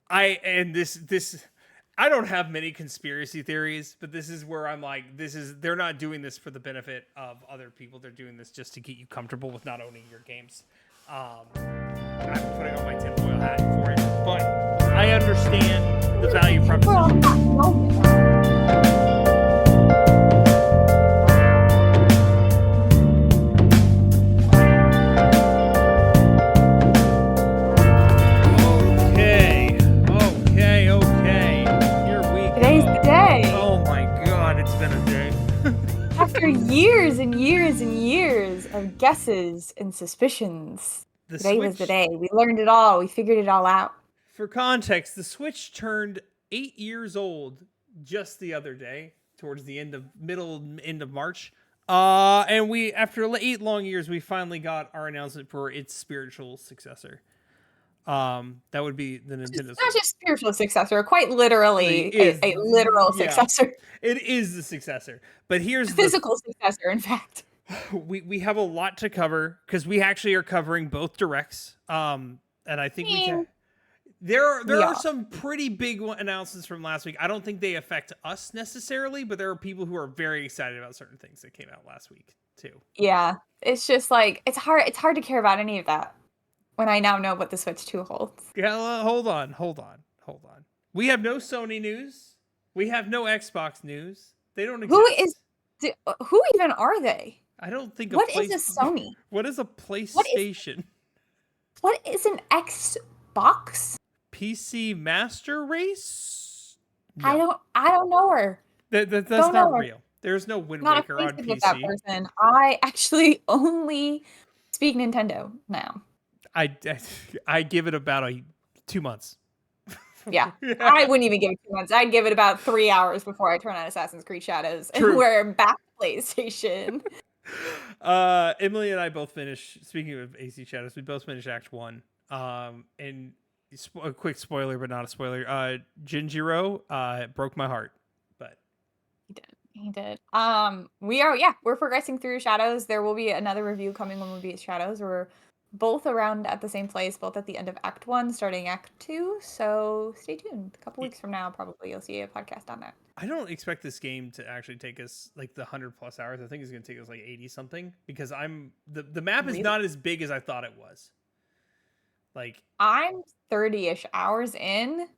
I don't have many conspiracy theories, but this is where I'm like, they're not doing this for the benefit of other people. They're doing this just to get you comfortable with not owning your games. I'm putting on my tinfoil hat for it, but I understand the value proposition. After years and years and years of guesses and suspicions, today was the day. We learned it all. We figured it all out. For context, the Switch turned 8 years old just the other day, towards the end of March. And we, after 8 long years, we finally got our announcement for its spiritual successor. That would be the Nintendo Switch. Not just spiritual successor, quite literally a literal successor. It is the successor. But here's the physical successor, in fact. We have a lot to cover because we actually are covering both directs. And I think there are some pretty big announcements from last week. I don't think they affect us necessarily, but there are people who are very excited about certain things that came out last week too. Yeah, it's just like it's hard to care about any of that when I now know what the Switch 2 holds. Yeah, hold on. We have no Sony news. We have no Xbox news. They don't exist. Who even are they? I don't think. What is a Sony? What is a PlayStation? What is an Xbox? PC Master Race? No. I don't know her. That's not real. There's no Wind Waker on PC. That person. I actually only speak Nintendo now. I give it about 2 months. Yeah, I wouldn't even give it 2 months. I'd give it about 3 hours before I turn on Assassin's Creed Shadows and we're back to PlayStation. Emily and I both finished. Speaking of AC Shadows, we both finished Act 1. And a quick spoiler, but not a spoiler. Jinjiro broke my heart, but he did. We're progressing through Shadows. There will be another review coming when we beat Shadows. We're both around at the same place, both at the end of Act 1, starting Act 2, so stay tuned. A couple weeks from now, probably you'll see a podcast on that. I don't expect this game to actually take us like the 100+ hours. I think it's going to take us like 80 something because the map is not as big as I thought it was. Like, I'm 30-ish hours in.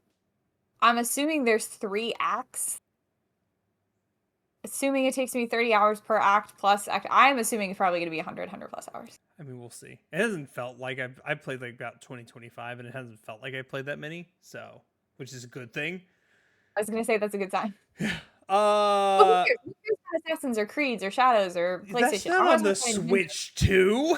I'm assuming there's 3 acts. Assuming it takes me 30 hours per act plus act, I'm assuming it's probably going to be 100+ hours. I mean, we'll see. It hasn't felt like I've played like about 25, and it hasn't felt like I played that many, so which is a good thing. I was going to say that's a good sign. Who cares Assassins or Creeds or Shadows or PlayStation? That's not on the Switch 2.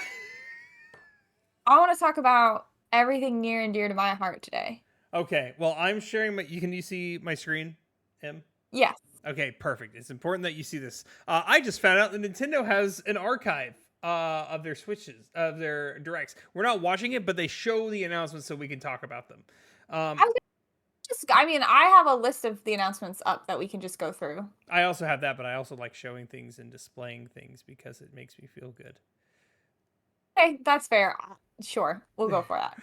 I want to talk about everything near and dear to my heart today. Okay, well, I'm sharing my. Can you see my screen, Em? Yes. Okay, perfect. It's important that you see this. I just found out that Nintendo has an archive of their Switches, of their directs. We're not watching it, but they show the announcements so we can talk about them. I have a list of the announcements up that we can just go through. I also have that, but I also like showing things and displaying things because it makes me feel good. Okay, that's fair. Sure, we'll go for that.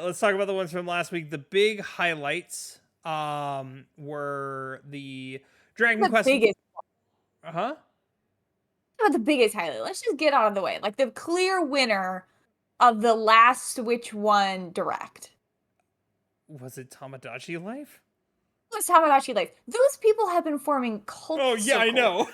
Let's talk about the ones from last week. The big highlights were the Dragon Quest. The biggest highlight. Let's just get out of the way. Like the clear winner of the last Switch 1 Direct. Was it Tamagotchi Life? It was Tamagotchi Life. Those people have been forming cult circles. I know.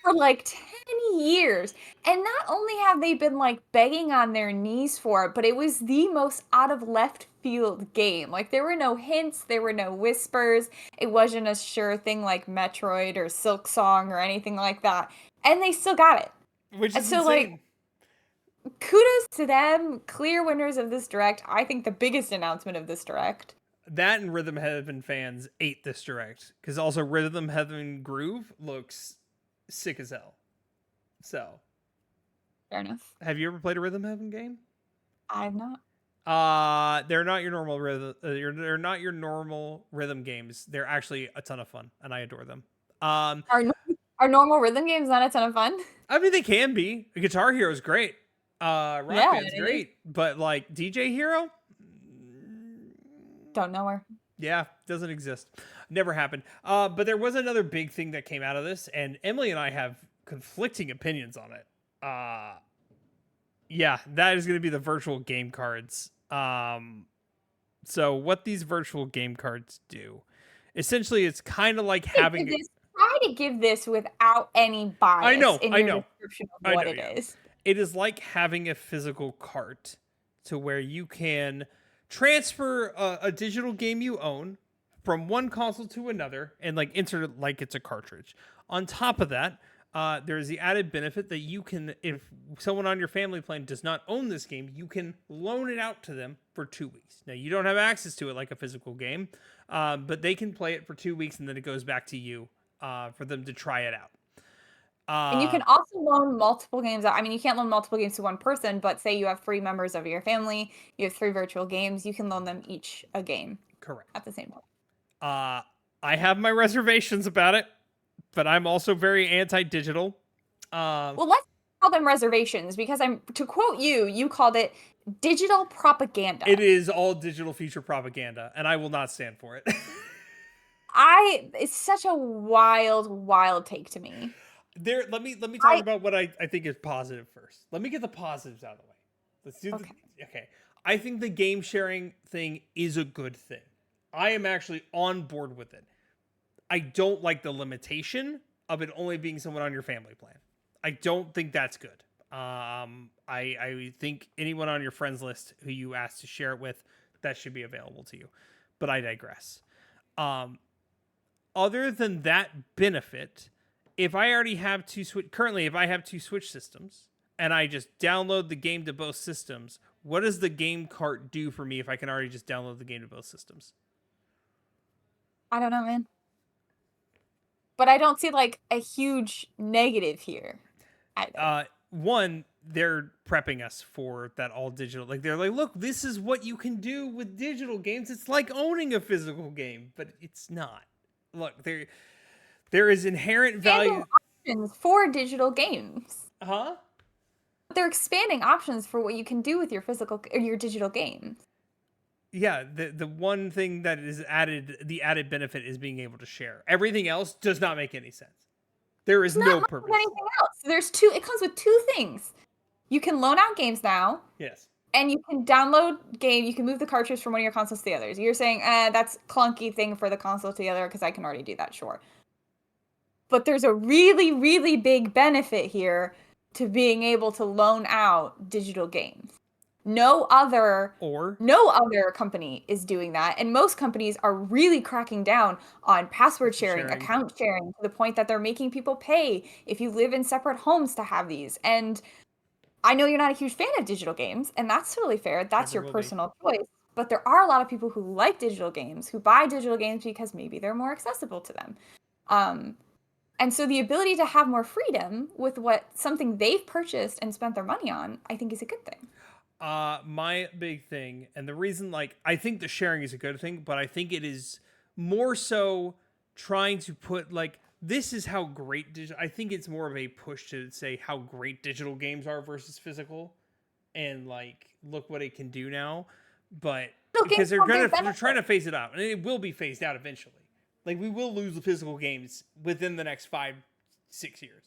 For like 10 years. And not only have they been like begging on their knees for it, but it was the most out of left field game. Like there were no hints, there were no whispers. It wasn't a sure thing like Metroid or Silk Song or anything like that. And they still got it. Which is so insane. Like kudos to them, clear winners of this Direct. I think the biggest announcement of this Direct. That and Rhythm Heaven fans ate this Direct. Because also Rhythm Heaven Groove looks sick as hell. So. Fair enough. Have you ever played a Rhythm Heaven game? I have not. They're not your normal rhythm. They're not your normal rhythm games. They're actually a ton of fun, and I adore them. Are normal rhythm games not a ton of fun? I mean, they can be. Guitar Hero is great. Rock Band's great, but like DJ Hero, Don't know her. Yeah, doesn't exist. Never happened. But there was another big thing that came out of this, and Emily and I have conflicting opinions on it. Yeah, that is going to be the virtual game cards. So what these virtual game cards do, essentially, it's kind of like having. Try to give this without any bias in your description of what it is. It is like having a physical cart to where you can transfer a digital game you own from one console to another and like insert it like it's a cartridge. On top of that, there's the added benefit that you can, if someone on your family plan does not own this game, you can loan it out to them for 2 weeks. Now, you don't have access to it like a physical game, but they can play it for 2 weeks and then it goes back to you for them to try it out. And you can also loan multiple games out. I mean, you can't loan multiple games to one person, but say you have 3 members of your family, you have 3 virtual games, you can loan them each a game. Correct. At the same time. I have my reservations about it, but I'm also very anti-digital. Well, let's call them reservations because to quote you, you called it digital propaganda. It is all digital feature propaganda, and I will not stand for it. It's such a wild take to me. Let me talk about what I think is positive first. Let me get the positives out of the way. Let's do okay. I think the game sharing thing is a good thing. I am actually on board with it. I don't like the limitation of it only being someone on your family plan. I don't think that's good. I think anyone on your friends list who you ask to share it with, that should be available to you. But I digress. Other than that benefit, if I already have if I have 2 Switch systems and I just download the game to both systems, what does the game cart do for me if I can already just download the game to both systems? I don't know, man. But I don't see like a huge negative here either. One, they're prepping us for that all digital. Like they're like, look, this is what you can do with digital games. It's like owning a physical game, but it's not. Look, there is inherent value. Options for digital games. Huh? They're expanding options for what you can do with your physical or your digital games. Yeah, the one thing that is the added benefit is being able to share. Everything else does not make any sense. There is no purpose. Anything else. It comes with 2 things. You can loan out games now. Yes. And you can download game. You can move the cartridge from one of your consoles to the others. You're saying, that's clunky thing for the console to the other because I can already do that, sure. But there's a really, really big benefit here to being able to loan out digital games. No other company is doing that. And most companies are really cracking down on password sharing, account sharing, to the point that they're making people pay if you live in separate homes to have these. And I know you're not a huge fan of digital games, and that's totally fair. That's your personal choice. But there are a lot of people who like digital games, who buy digital games because maybe they're more accessible to them. And so the ability to have more freedom with something they've purchased and spent their money on, I think is a good thing. My big thing, and the reason, I think the sharing is a good thing, but I think it is more so trying to put, this is how great I think it's more of a push to say how great digital games are versus physical, and look what it can do now. But because they're trying to phase it out, and it will be phased out eventually. We will lose the physical games within the next 5-6 years.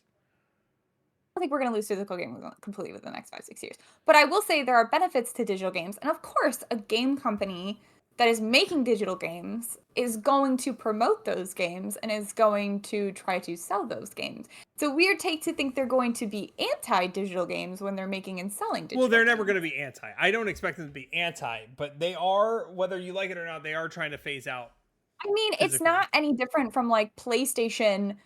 I think we're going to lose physical games completely within the next 5-6 years. But I will say there are benefits to digital games. And of course, a game company that is making digital games is going to promote those games and is going to try to sell those games. It's a weird take to think they're going to be anti-digital games when they're making and selling digital games. Well, they're never going to be anti. I don't expect them to be anti, but they are, whether you like it or not, they are trying to phase out. I mean, it's not any different from PlayStation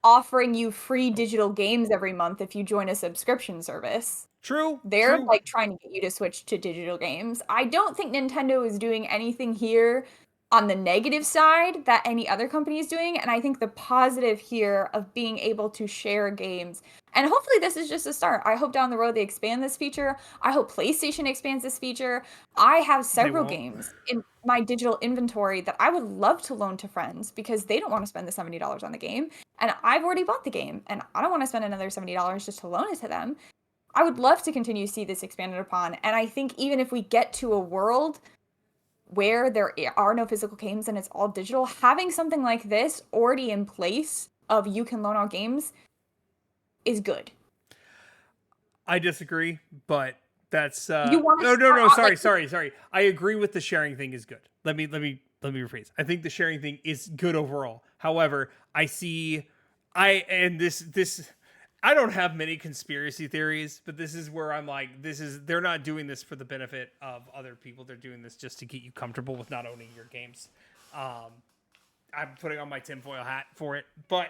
offering you free digital games every month if you join a subscription service. True. They're trying to get you to switch to digital games. I don't think Nintendo is doing anything here on the negative side that any other company is doing. And I think the positive here of being able to share games, and hopefully this is just a start. I hope down the road they expand this feature. I hope PlayStation expands this feature. I have several games in my digital inventory that I would love to loan to friends because they don't want to spend the $70 on the game. And I've already bought the game and I don't want to spend another $70 just to loan it to them. I would love to continue to see this expanded upon. And I think even if we get to a world where there are no physical games and it's all digital, having something like this already in place of you can loan out games is good. I disagree, but that's You want to start no, out like sorry. I agree with the sharing thing is good. Let me rephrase. I think the sharing thing is good overall. However, I see I and this I don't have many conspiracy theories, but this is where I'm like, they're not doing this for the benefit of other people. They're doing this just to get you comfortable with not owning your games. I'm putting on my tinfoil hat for it, but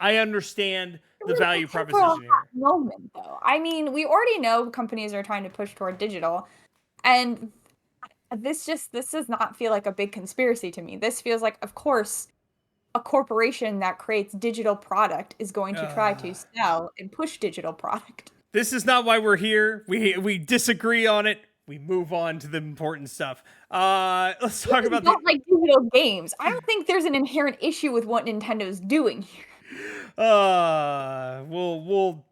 I understand the really value looking for a hot proposition here. moment though. I mean, we already know companies are trying to push toward digital, and this does not feel like a big conspiracy to me. This feels like, of course, a corporation that creates digital product is going to try to sell and push digital product. This is not why we're here. We disagree on it. We move on to the important stuff. Let's talk about Don't like digital games. I don't think there's an inherent issue with what Nintendo's doing here. We'll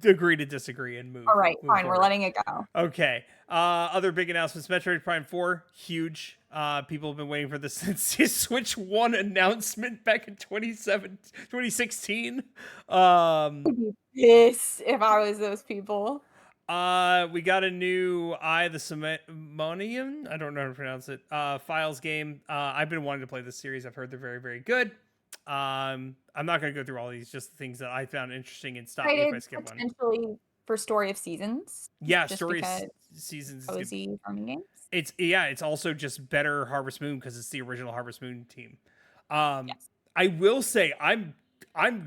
agree to disagree and move. All right, move fine. We're forward. letting it go. Okay. Other big announcements: Metroid Prime 4, huge. People have been waiting for this since his Switch 1 announcement back in 2016. I'd be pissed if I was those people. We got a new the Simonian. I don't know how to pronounce it. Files game. I've been wanting to play this series. I've heard they're very, very good. I'm not going to go through all these, just the things that I found interesting and stop me if I skip one. Potentially for Story of Seasons. Yeah, just Story because Seasons. cozy farming games. It's also just better Harvest Moon because it's the original Harvest Moon team. Yes. I will say I'm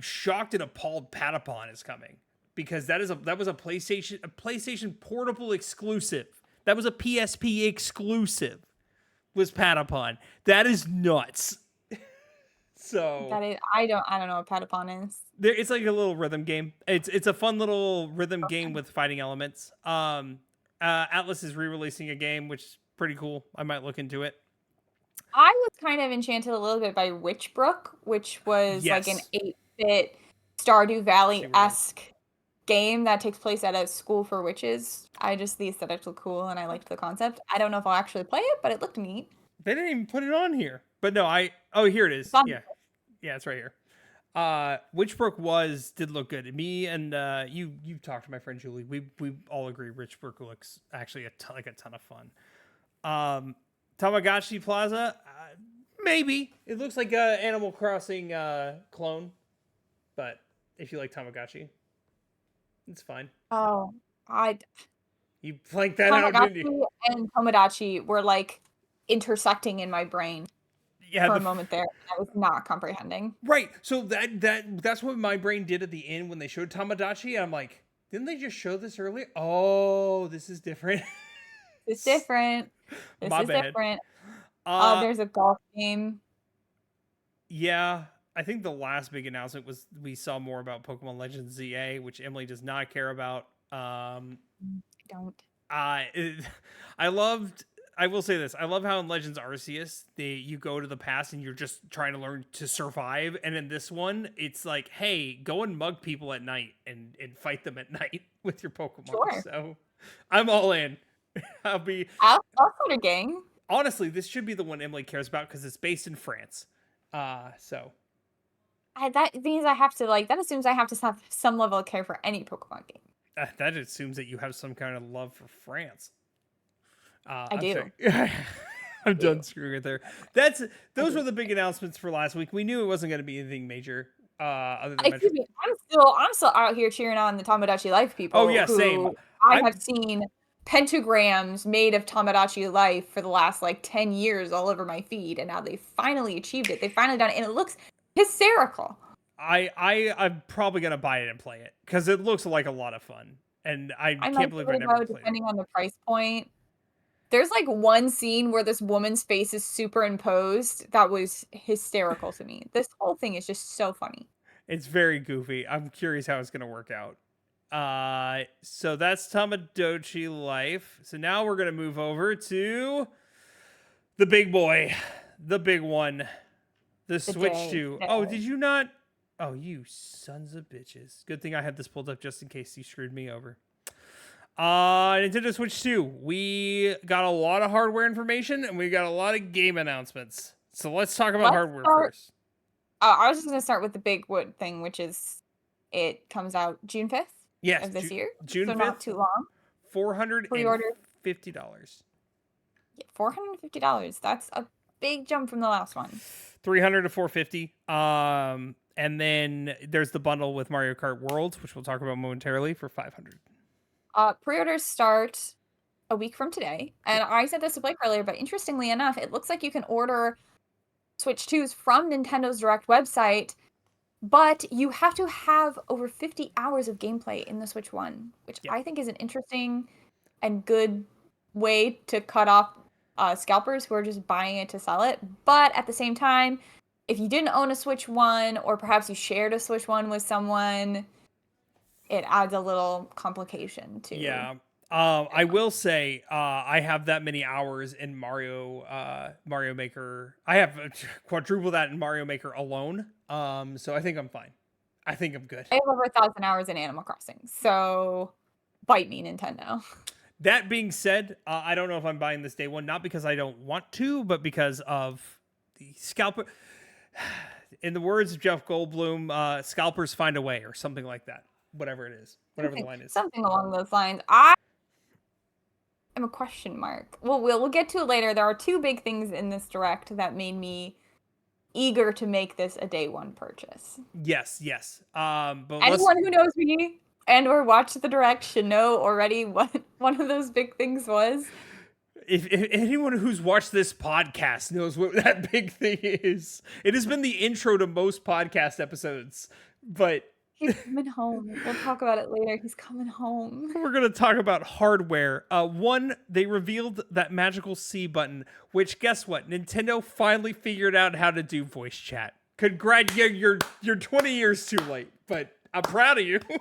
shocked and appalled Patapon is coming, because that was a PlayStation portable exclusive. That was a PSP exclusive. Was Patapon. That is nuts. So I don't know what Patapon is. it's like a little rhythm game. It's a fun little rhythm game with fighting elements. Atlas is re-releasing a game, which is pretty cool. I might look into it. I was kind of enchanted a little bit by Witchbrook, which was like an 8-bit Stardew Valley-esque game that takes place at a school for witches. The aesthetics look cool and I liked the concept. I don't know if I'll actually play it, but it looked neat. They didn't even put it on here. But no, here it is. Yeah, it's right here. Witchbrook did look good. Me and you talked to my friend Julie. We all agree Witchbrook looks actually a ton of fun. Tamagotchi Plaza, maybe it looks like a Animal Crossing clone, but if you like Tamagotchi, it's fine. Oh, you blanked that out, didn't you? And Tomodachi were like intersecting in my brain. Yeah, for a moment there, I was not comprehending. Right. So that's what my brain did at the end when they showed Tamagotchi. I'm like, didn't they just show this earlier? Oh, this is different. It's different. This my is bad. different. There's a golf game. Yeah, I think the last big announcement was we saw more about Pokemon Legends ZA, which Emily does not care about. Don't. I will say this. I love how in Legends Arceus, you go to the past and you're just trying to learn to survive. And in this one, it's like, hey, go and mug people at night and fight them at night with your Pokemon. Sure. So I'm all in. I'll start a gang. Honestly, this should be the one Emily cares about because it's based in France. So. That means that assumes I have to have some level of care for any Pokemon game. That assumes that you have some kind of love for France. I do. I'm done screwing it there. Those were the big announcements for last week. We knew it wasn't going to be anything major. Other than Excuse me, I'm still out here cheering on the Tamagotchi Life people. Oh yeah, same. I have seen pentagrams made of Tamagotchi Life for the last 10 years all over my feed, and now they finally achieved it. They finally done it, and it looks hysterical. I'm probably gonna buy it and play it because it looks like a lot of fun, and I can't believe I never played it. Depending on the price point. There's one scene where this woman's face is superimposed that was hysterical to me. This whole thing is just so funny. It's very goofy. I'm curious how it's going to work out. So that's Tamagotchi Life. So now we're going to move over to the big boy, the big one, the Switch 2. Oh, did you not? Oh, you sons of bitches. Good thing I had this pulled up just in case you screwed me over. Nintendo Switch 2. We got a lot of hardware information and we got a lot of game announcements. So let's talk about Let's hardware start. first. I was just gonna start with the big wood thing, which is it comes out June 5th Yes, of this year, June so not 5th, too long. Pre-order $450. $450. That's a big jump from the last one. 300 to 450. And then there's the bundle with Mario Kart World, which we'll talk about momentarily, for 500. Pre-orders start a week from today, and I said this to Blake earlier, but interestingly enough, it looks like you can order Switch 2s from Nintendo's Direct website, but you have to have over 50 hours of gameplay in the Switch 1, which I think is an interesting and good way to cut off scalpers who are just buying it to sell it. But at the same time, if you didn't own a Switch 1, or perhaps you shared a Switch 1 with someone, it adds a little complication to. Yeah. I will say, I have that many hours in Mario Maker. I have quadruple that in Mario Maker alone. So I think I'm fine. I think I'm good. I have over 1,000 hours in Animal Crossing, so bite me, Nintendo. That being said, I don't know if I'm buying this day one, not because I don't want to, but because of the scalper. In the words of Jeff Goldblum, scalpers find a way, or something like that. Whatever it is, whatever the line is. Something along those lines. I am a question mark. Well, we'll get to it later. There are two big things in this direct that made me eager to make this a day one purchase. Yes. But anyone who knows me and or watched the direct should know already what one of those big things was. If anyone who's watched this podcast knows what that big thing is, it has been the intro to most podcast episodes. But he's coming home. We'll talk about it later. He's coming home. We're going to talk about hardware. One, they revealed that magical C button, which, guess what? Nintendo finally figured out how to do voice chat. Congrats, you're 20 years too late, but I'm proud of you. Figured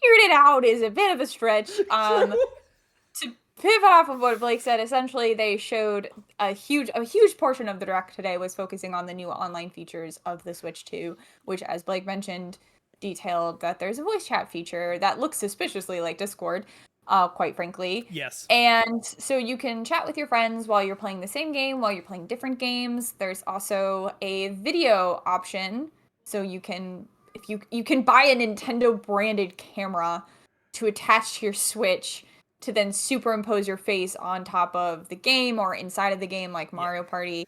it out is a bit of a stretch. To pivot off of what Blake said, essentially they showed a huge portion of the direct today was focusing on the new online features of the Switch 2, which, as Blake mentioned, detailed that there's a voice chat feature that looks suspiciously like Discord, quite frankly. Yes. And so you can chat with your friends while you're playing the same game, while you're playing different games. There's also a video option, so you can buy a Nintendo branded camera to attach to your Switch to then superimpose your face on top of the game or inside of the game, like Mario Party.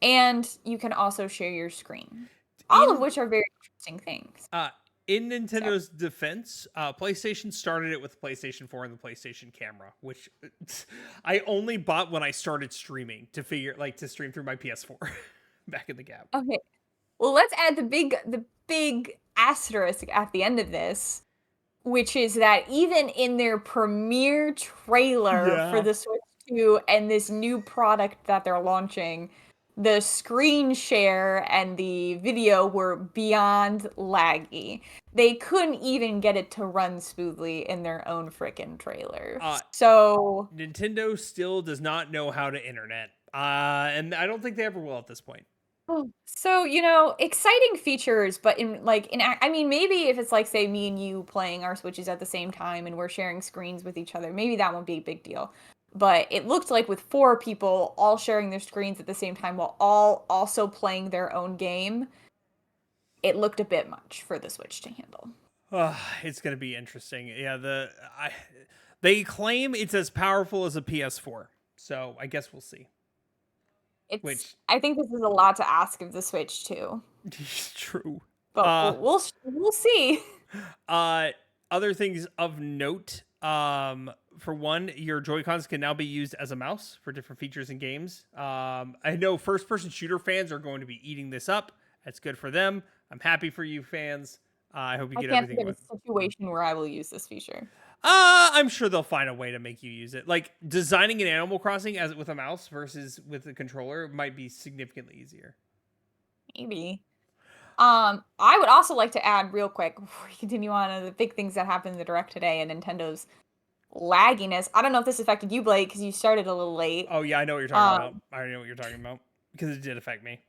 And you can also share your screen. All of which are very interesting things. In Nintendo's defense, PlayStation started it with the PlayStation 4 and the PlayStation camera, which I only bought when I started streaming to stream through my PS4 back in the gap. Okay. Well, let's add the big asterisk at the end of this, which is that even in their premiere trailer for the Switch 2 and this new product that they're launching, the screen share and the video were beyond laggy. They couldn't even get it to run smoothly in their own frickin' trailer. So Nintendo still does not know how to internet. And I don't think they ever will at this point. So, exciting features, but I mean, maybe if it's like, say, me and you playing our Switches at the same time and we're sharing screens with each other, maybe that won't be a big deal. But it looked like with 4 people all sharing their screens at the same time while all also playing their own game, it looked a bit much for the Switch to handle. It's going to be interesting. Yeah, they claim it's as powerful as a PS4. So I guess we'll see. I think this is a lot to ask of the Switch too. True. But we'll see. Other things of note. For one, your Joy-Cons can now be used as a mouse for different features in games. I know first-person shooter fans are going to be eating this up. That's good for them. I'm happy for you fans. I hope you get everything. I can't think of a situation where I will use this feature. I'm sure they'll find a way to make you use it. Like designing an Animal Crossing with a mouse versus with a controller might be significantly easier. Maybe. I would also like to add real quick before we continue on to the big things that happened in the direct today and Nintendo's lagginess. I don't know if this affected you, Blake, because you started a little late. Oh yeah, I know what you're talking about. I already know what you're talking about because it did affect me.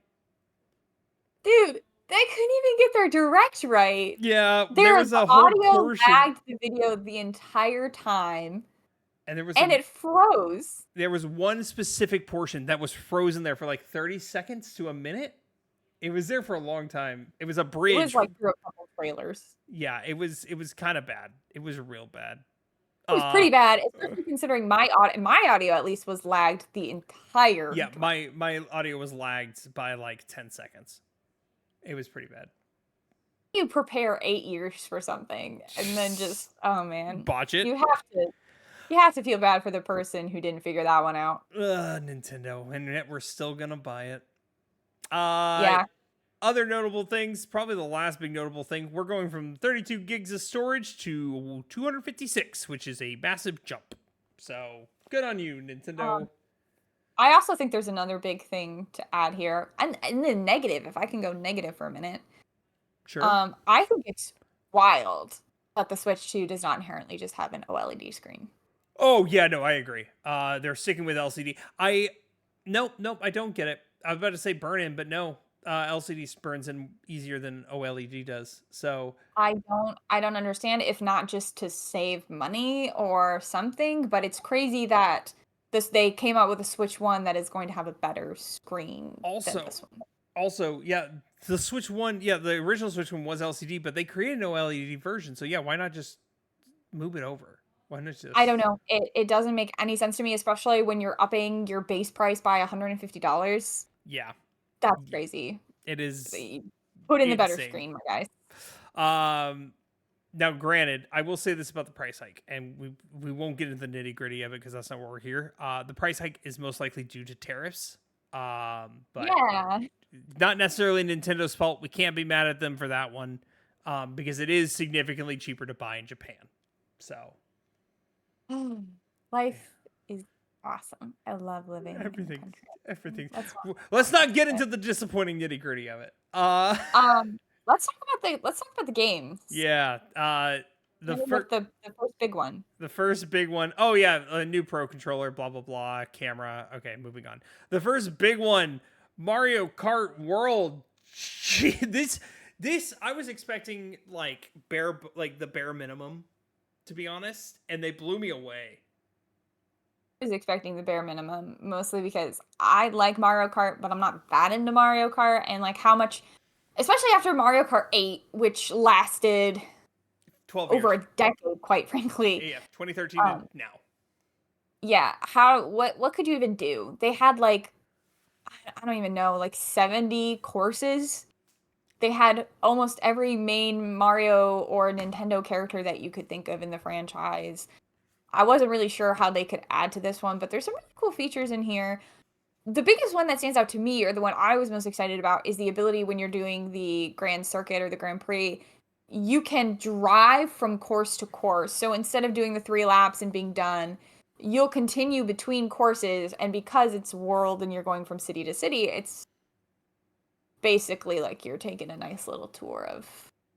Dude, They couldn't even get their direct right. Yeah, there Their was a whole audio portion, lagged the video the entire time, and and it froze. there was one specific portion that was frozen there for like 30 seconds to a minute. It was there for a long time. It was a It was, bridge. like, through a couple trailers. Yeah, it was kind of bad. It was real bad. It was Uh pretty bad, especially considering my audio at least was lagged the entire yeah, time. my audio was lagged by like 10 seconds. It was pretty bad. You prepare 8 years for something and then just oh, man. Botch it. You have to you have to feel bad for the person who didn't figure that one out. Nintendo, and yet we're still gonna buy it. Uh Yeah. Other notable things, probably the last big notable thing, we're going from 32 gigs of storage to 256, which is a massive jump. So good on you, Nintendo. Um, I also think there's another big thing to add here, and the negative, if I can go negative for a minute. Sure. I think it's wild that the Switch 2 does not inherently just have an OLED screen. Oh yeah, no, I agree. They're sticking with LCD. Nope, I don't get it. I was about to say burn in, but no. LCD burns in easier than OLED does. So I don't understand, if not just to save money or something, but it's crazy that they came out with a Switch 1 that is going to have a better screen than also this one. also, yeah, the Switch One, yeah, the original Switch One was LCD, but they created an OLED version. So yeah, why not just move it over? Why not just I don't know. It doesn't make any sense to me, especially when you're upping your base price by $150. yeah, That's yeah, crazy. it is Put in the better insane. screen, my guys. Um, Now, granted, I will say this about the price hike, and we won't get into the nitty gritty of it because that's not what we're here. The price hike is most likely due to tariffs, but Yeah. not necessarily Nintendo's fault. We can't be mad at them for that one, because it is significantly cheaper to buy in Japan. So Life is awesome. I love living in a everything, country. everything. That's why. Let's not get into the disappointing nitty gritty of it. Let's talk about the games. Yeah. The Maybe first. the first big one. The first big one, oh yeah, a new Pro controller, blah blah blah, camera. Okay, moving on. The first big one, Mario Kart World. This I was expecting like the bare minimum, to be honest, and they blew me away. I was expecting the bare minimum, mostly because I like Mario Kart, but I'm not that into Mario Kart, and like how much, especially after Mario Kart 8, which lasted 12 over years. a decade, quite frankly. Yeah, 2013 to now. Yeah, what could you even do? They had like I don't even know, like 70 courses. They had almost every main Mario or Nintendo character that you could think of in the franchise. I wasn't really sure how they could add to this one, but there's some really cool features in here. The biggest one that stands out to me, or the one I was most excited about, is the ability when you're doing the Grand Circuit or the Grand Prix, you can drive from course to course. So instead of doing the 3 laps and being done, you'll continue between courses, and because it's world and you're going from city to city, it's basically like you're taking a nice little tour of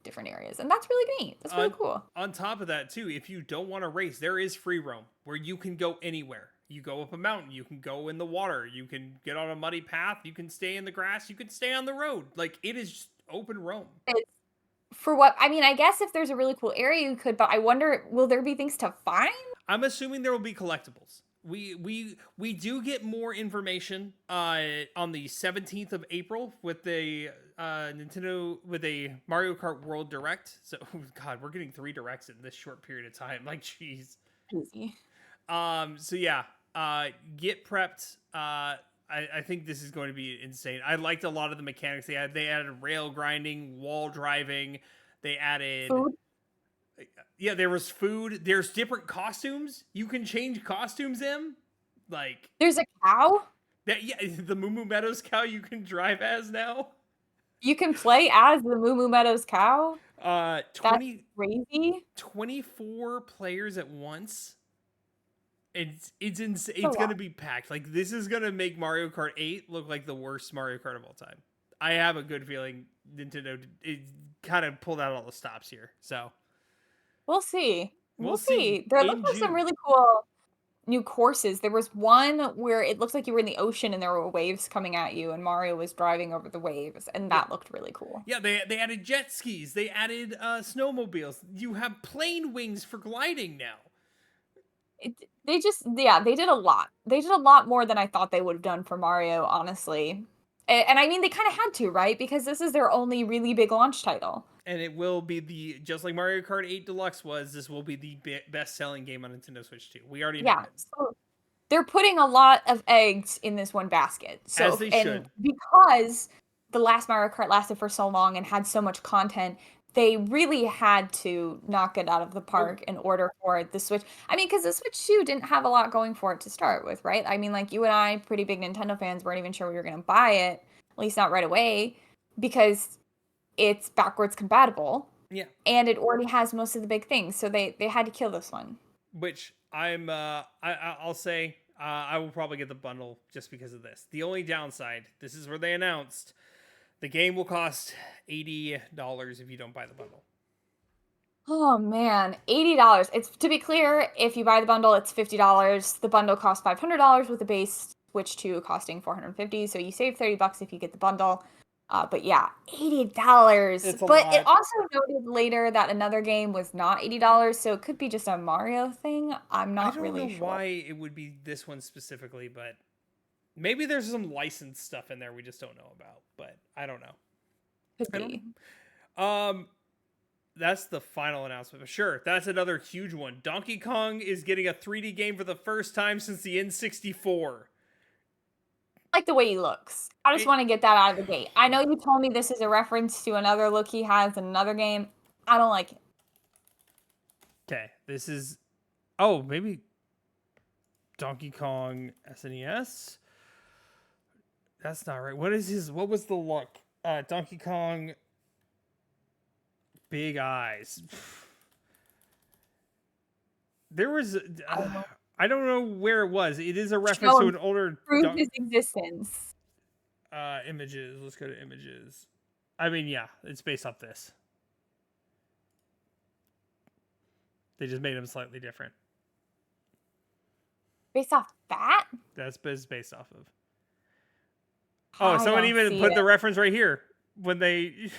different areas. And that's really neat. That's really cool. On top of that, too, if you don't want to race, there is free roam where you can go anywhere. You go up a mountain, you can go in the water, you can get on a muddy path, you can stay in the grass, you can stay on the road. Like, it is just open roam. It's for what I mean, I guess if there's a really cool area you could, but I wonder, will there be things to find? I'm assuming there will be collectibles. We do get more information on the 17th of April with the Nintendo with a Mario Kart World Direct. So God, we're getting 3 directs in this short period of time. Like, jeez. Easy. So yeah, get prepped. I think this is going to be insane. I liked a lot of the mechanics they had. They added rail grinding, wall driving. They added Food. Yeah, there was food. There's different costumes. You can change costumes in. Like There's a cow. that. Yeah, the Moo Moo Meadows cow you can drive as now. You can play as the Moo Moo Meadows cow. 20, That's crazy. 24 players at once. It's insane. A It's gonna lot. be packed. Like, this is gonna make Mario Kart 8 look like the worst Mario Kart of all time. I have a good feeling Nintendo it kind of pulled out all the stops here. So We'll see. we'll We'll see see. There in looks like some June. really cool new courses. There was one where it looked like you were in the ocean and there were waves coming at you, and Mario was driving over the waves, and Yeah. that looked really cool. Yeah, they added jet skis. They added snowmobiles. You have plane wings for gliding now. They just, yeah, they did a lot. They did a lot more than I thought they would have done for Mario, honestly. And I mean, they kind of had to, right? Because this is their only really big launch title. And it will be just like Mario Kart 8 Deluxe was, this will be the best-selling game on Nintendo Switch 2. We already know Yeah. it. So they're putting a lot of eggs in this one basket. As So, they and should. because the last Mario Kart lasted for so long and had so much content, they really had to knock it out of the park in order for the Switch. I mean, because the Switch 2 didn't have a lot going for it to start with, right? I mean, like you and I, pretty big Nintendo fans, weren't even sure we were going to buy it, at least not right away, because it's backwards compatible. Yeah. And it already has most of the big things. So they had to kill this one. Which I'll say I will probably get the bundle just because of this. The only downside, this is where they announced the game will cost $80 if you don't buy the bundle. Oh man, $80. It's, to be clear, if you buy the bundle, it's $50. The bundle costs $500 with the base Switch 2 costing $450. So you save $30 if you get the bundle. But yeah, $80. It's a But lot. it also noted later that another game was not $80, so it could be just a Mario thing. I'm I not don't really know sure. why it would be this one specifically, but maybe there's some licensed stuff in there we just don't know about. But I don't know. Could I don't be. know. That's the final announcement. But sure, that's another huge one. Donkey Kong is getting a 3D game for the first time since the N64. I like the way he looks. I just It, want to get that out of the gate. I know you told me this is a reference to another look he has in another game. I don't like it. okay, this is. Oh, maybe Donkey Kong SNES. That's not right. What is his? What was the look? Donkey Kong. Big eyes. There was. I don't know where it was. It is a reference to an older. Prove his existence. Images. Let's go to images. I mean, yeah, it's based off this. They just made him slightly different. Based off that? That's based off of. Oh, someone even put the reference right here when they.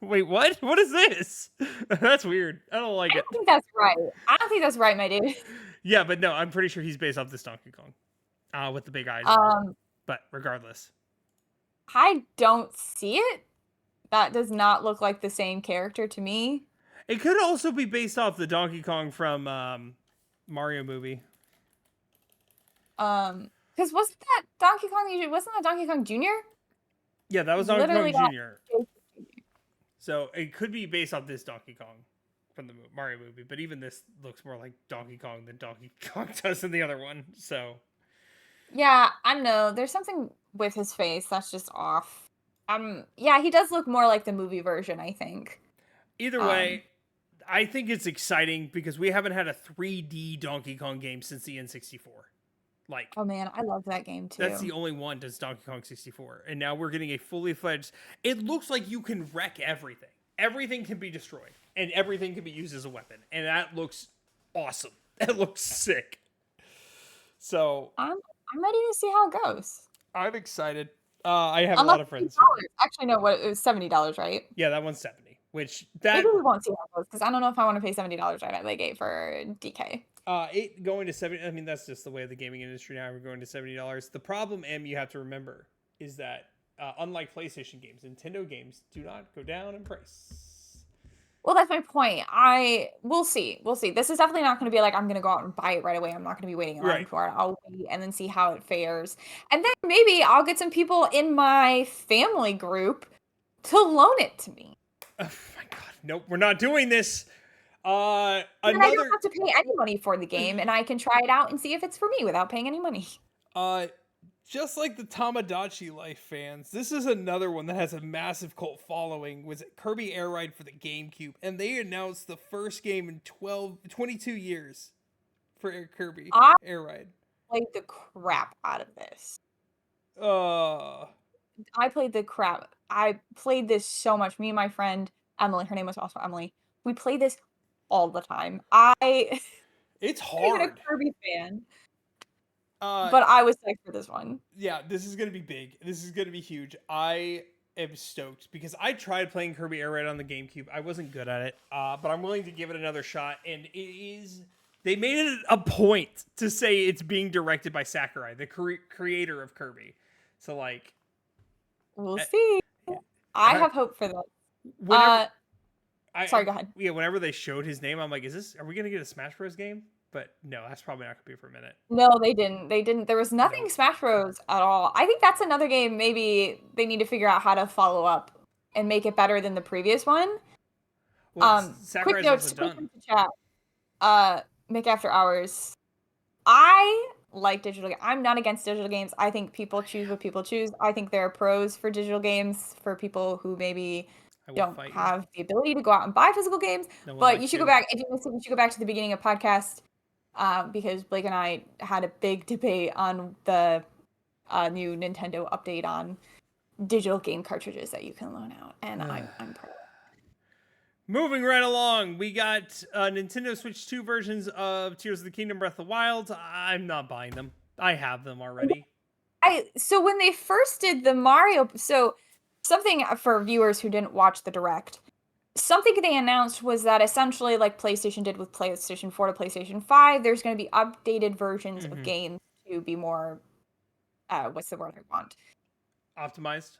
Wait, what? What is this? That's weird. I don't like it. I don't think that's right. I don't think that's right, my dude. Yeah, but no, I'm pretty sure he's based off this Donkey Kong, with the big eyes. But regardless, I don't see it. That does not look like the same character to me. it could also be based off the Donkey Kong from Mario movie. Because wasn't that Donkey Kong? Wasn't that Donkey Kong Jr.? Yeah, that was Donkey Kong Jr. So it could be based off this Donkey Kong from the Mario movie, but even this looks more like Donkey Kong than Donkey Kong does in the other one. So yeah, I don't know. There's something with his face that's just off. Yeah, he does look more like the movie version, I think. Either way, I think it's exciting because we haven't had a 3D Donkey Kong game since the N64. Like, oh man, I love that game too. That's the only one does Donkey Kong 64. And now we're getting a fully fledged. It looks like you can wreck everything. Everything can be destroyed and everything can be used as a weapon. And that looks awesome. That looks sick. So I'm ready to see how it goes. I'm excited. I have a lot of friends. Actually, no, what it was $70, right? Yeah, that one's 70. Which maybe we won't see how it goes because I don't know if I want to pay $70 right out of the gate for DK. It going to 70. I mean, that's just the way of the gaming industry now. We're going to $70. The problem, you have to remember, is that unlike PlayStation games, Nintendo games do not go down in price. Well, that's my point. We'll see. We'll see. This is definitely not going to be like I'm going to go out and buy it right away. I'm not going to be waiting around for it. I'll wait and then see how it fares, and then maybe I'll get some people in my family group to loan it to me. Oh my god! Nope, we're not doing this. I don't have to pay any money for the game, and I can try it out and see if it's for me without paying any money. Just like the Tamagotchi Life fans, this is another one that has a massive cult following. Was Kirby Air Ride for the GameCube, and they announced the first game in 22 years for Kirby Air Ride. I played the crap out of this. I played the crap. I played this so much. Me and my friend Emily, her name was also Emily. We played this all the time. It's hard. I'm a Kirby fan. But I was psyched for this one. Yeah, this is gonna be big. This is gonna be huge. I am stoked because I tried playing Kirby Air Raid on the GameCube. I wasn't good at it, but I'm willing to give it another shot. And it is. They made it a point to say it's being directed by Sakurai, the creator of Kirby. So like, We'll uh, see. I uh, have hope for this. whenever Sorry, go ahead. yeah, whenever they showed his name, I'm like, is this? Are we gonna get a Smash Bros game? But no, that's probably not gonna be for a minute. No, they didn't. They didn't. There was nothing Nope. Smash Bros. At all. I think that's another game maybe they need to figure out how to follow up and make it better than the previous one. Well, Quick Sakurai's also notes, quick done. notes to chat. Mick After Hours. I like digital games. I'm not against digital games. I think people choose what people choose. I think there are pros for digital games for people who maybe I will don't fight you. have the ability to go out and buy physical games. No one But likes you should you. go back. If you listen, you should go back to the beginning of podcast because Blake and I had a big debate on the new Nintendo update on digital game cartridges that you can loan out, and I'm pro. Moving right along, we got Nintendo Switch 2 versions of Tears of the Kingdom Breath of the Wild. I'm not buying them. I have them already. So when they first did the Mario, so something for viewers who didn't watch the direct, something they announced was that essentially like PlayStation did with PlayStation 4 to PlayStation 5, there's going to be updated versions of games to be more what's the word I want? Optimized,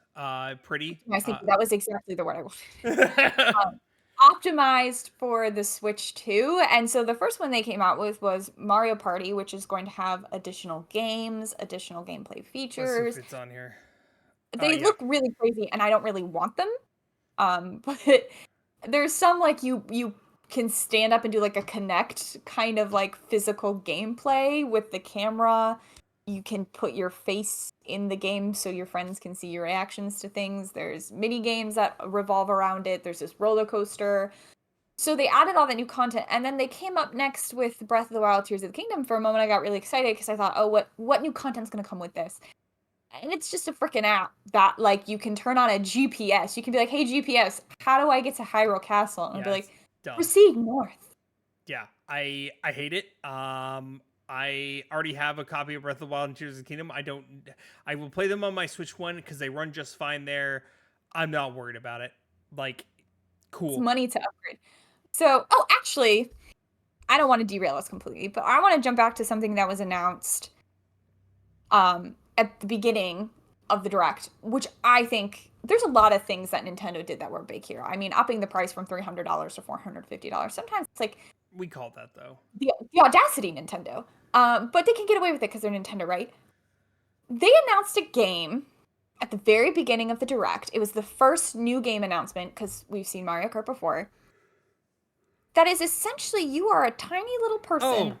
pretty. I think that was exactly the word I wanted. Optimized for the Switch 2. And so the first one they came out with was Mario Party, which is going to have additional games, additional gameplay Let's see features. if it's on here. They Yeah. look really crazy and I don't really want them. But there's some like you can stand up and do like a Connect kind of like physical gameplay with the camera. You can put your face in the game so your friends can see your reactions to things. There's mini games that revolve around it. There's this roller coaster. So they added all that new content, and then they came up next with Breath of the Wild, Tears of the Kingdom. For a moment, I got really excited because I thought, oh, what new content's gonna come with this? And it's just a freaking app that like you can turn on a GPS. You can be like, hey GPS, how do I get to Hyrule Castle? And it'll be like, proceed north. Yeah, I hate it. I already have a copy of Breath of the Wild and Tears of the Kingdom. I will play them on my Switch 1 because they run just fine there. I'm not worried about it. Like, cool. It's money to upgrade. So, actually, I don't want to derail us completely, but I want to jump back to something that was announced at the beginning of the Direct, which I think there's a lot of things that Nintendo did that were big here. I mean, upping the price from $300 to $450. Sometimes it's like we called that though. The audacity, Nintendo. But they can get away with it because they're Nintendo, right? They announced a game at the very beginning of the Direct. It was the first new game announcement because we've seen Mario Kart before. That is essentially you are a tiny little person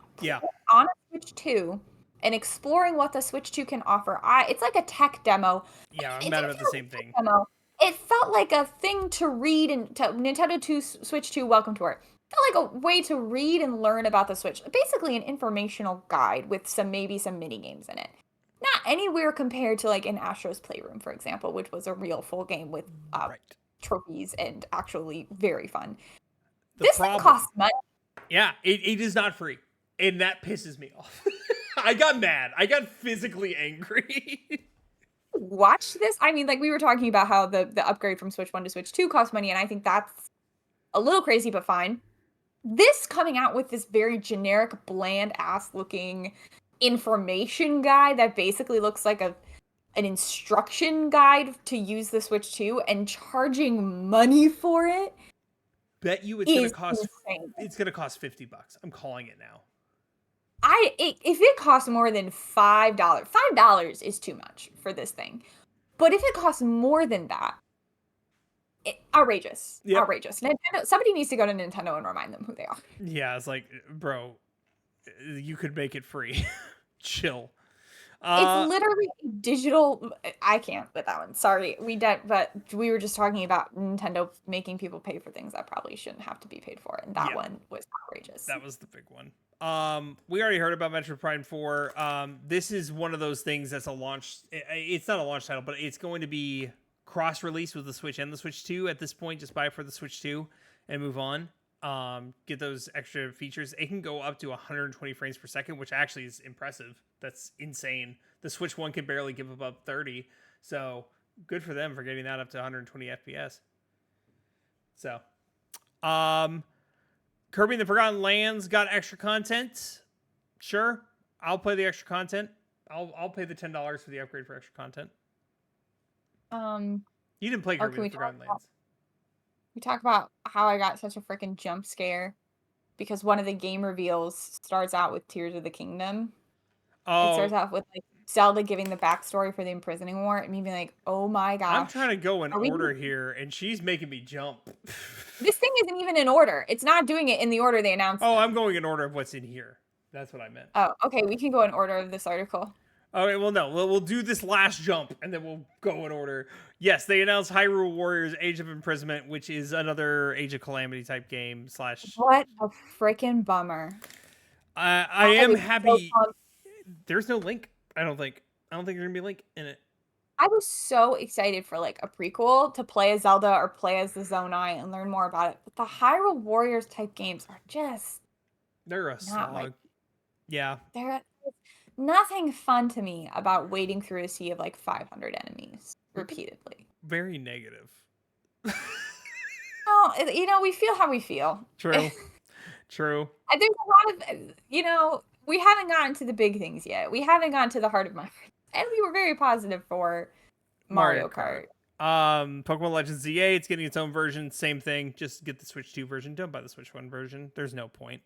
on a Switch 2 and exploring what the Switch 2 can offer. It's like a tech demo. Yeah, I'm mad about the same thing. Demo. It felt like a thing to read and to Nintendo 2 Switch 2 Welcome to It. It felt like a way to read and learn about the Switch. Basically an informational guide with maybe some mini games in it. Not anywhere compared to like an Astro's Playroom, for example, which was a real full game with trophies and actually very fun. This thing costs money. Yeah, it is not free. And that pisses me off. I got mad. I got physically angry. Watch this. I mean, like we were talking about how the upgrade from Switch 1 to Switch 2 costs money, and I think that's a little crazy, but fine. This coming out with this very generic, bland-ass looking information guide that basically looks like an instruction guide to use the Switch 2 and charging money for it. Bet you it's gonna cost insane. It's gonna cost $50. I'm calling it now. If it costs more than $5 is too much for this thing. But if it costs more than that, outrageous. Yep. Outrageous. Nintendo, somebody needs to go to Nintendo and remind them who they are. Yeah, it's like, bro, you could make it free. Chill. It's literally digital. I can't with that one. Sorry, but we were just talking about Nintendo making people pay for things that probably shouldn't have to be paid for, and that one was outrageous. That was the big one. We already heard about Metroid Prime 4. This is one of those things that's a launch. It's not a launch title, but it's going to be cross-release with the Switch and the Switch 2 at this point. Just buy it for the Switch 2 and move on. get those extra features. It can go up to 120 frames per second, which actually is impressive. That's insane. The Switch One can barely give above 30, so good for them for getting that up to 120 FPS. So, um, Kirby and the Forgotten Lands got extra content. Sure, I'll play the extra content. I'll pay the $10 for the upgrade for extra content. You didn't play Kirby and the Forgotten Lands. We talk about how I got such a freaking jump scare because one of the game reveals starts out with Tears of the Kingdom. Oh, it starts out with like Zelda giving the backstory for the imprisoning war, and me being like, "Oh my gosh!" I'm trying to go in order here, and she's making me jump. This thing isn't even in order. It's not doing it in the order they announced. Oh, I'm going in order of what's in here. That's what I meant. Oh, okay. We can go in order of this article. Okay, well, no. We'll do this last jump, and then we'll go in order. Yes, they announced Hyrule Warriors Age of Imprisonment, which is another Age of Calamity type game / What a freaking bummer. I am happy. So there's no link, I don't think. I don't think there's going to be a link in it. I was so excited for like a prequel to play as Zelda or play as the Zonai and learn more about it. But the Hyrule Warriors type games are just... They're a slog. Yeah. They're nothing fun to me about wading through a sea of like 500 enemies repeatedly. Very negative. Well, we feel how we feel. True. True. There's a lot of, we haven't gotten to the big things yet. We haven't gotten to the heart of my... And we were very positive for Mario Kart. Pokemon Legends ZA, it's getting its own version. Same thing. Just get the Switch 2 version. Don't buy the Switch 1 version. There's no point.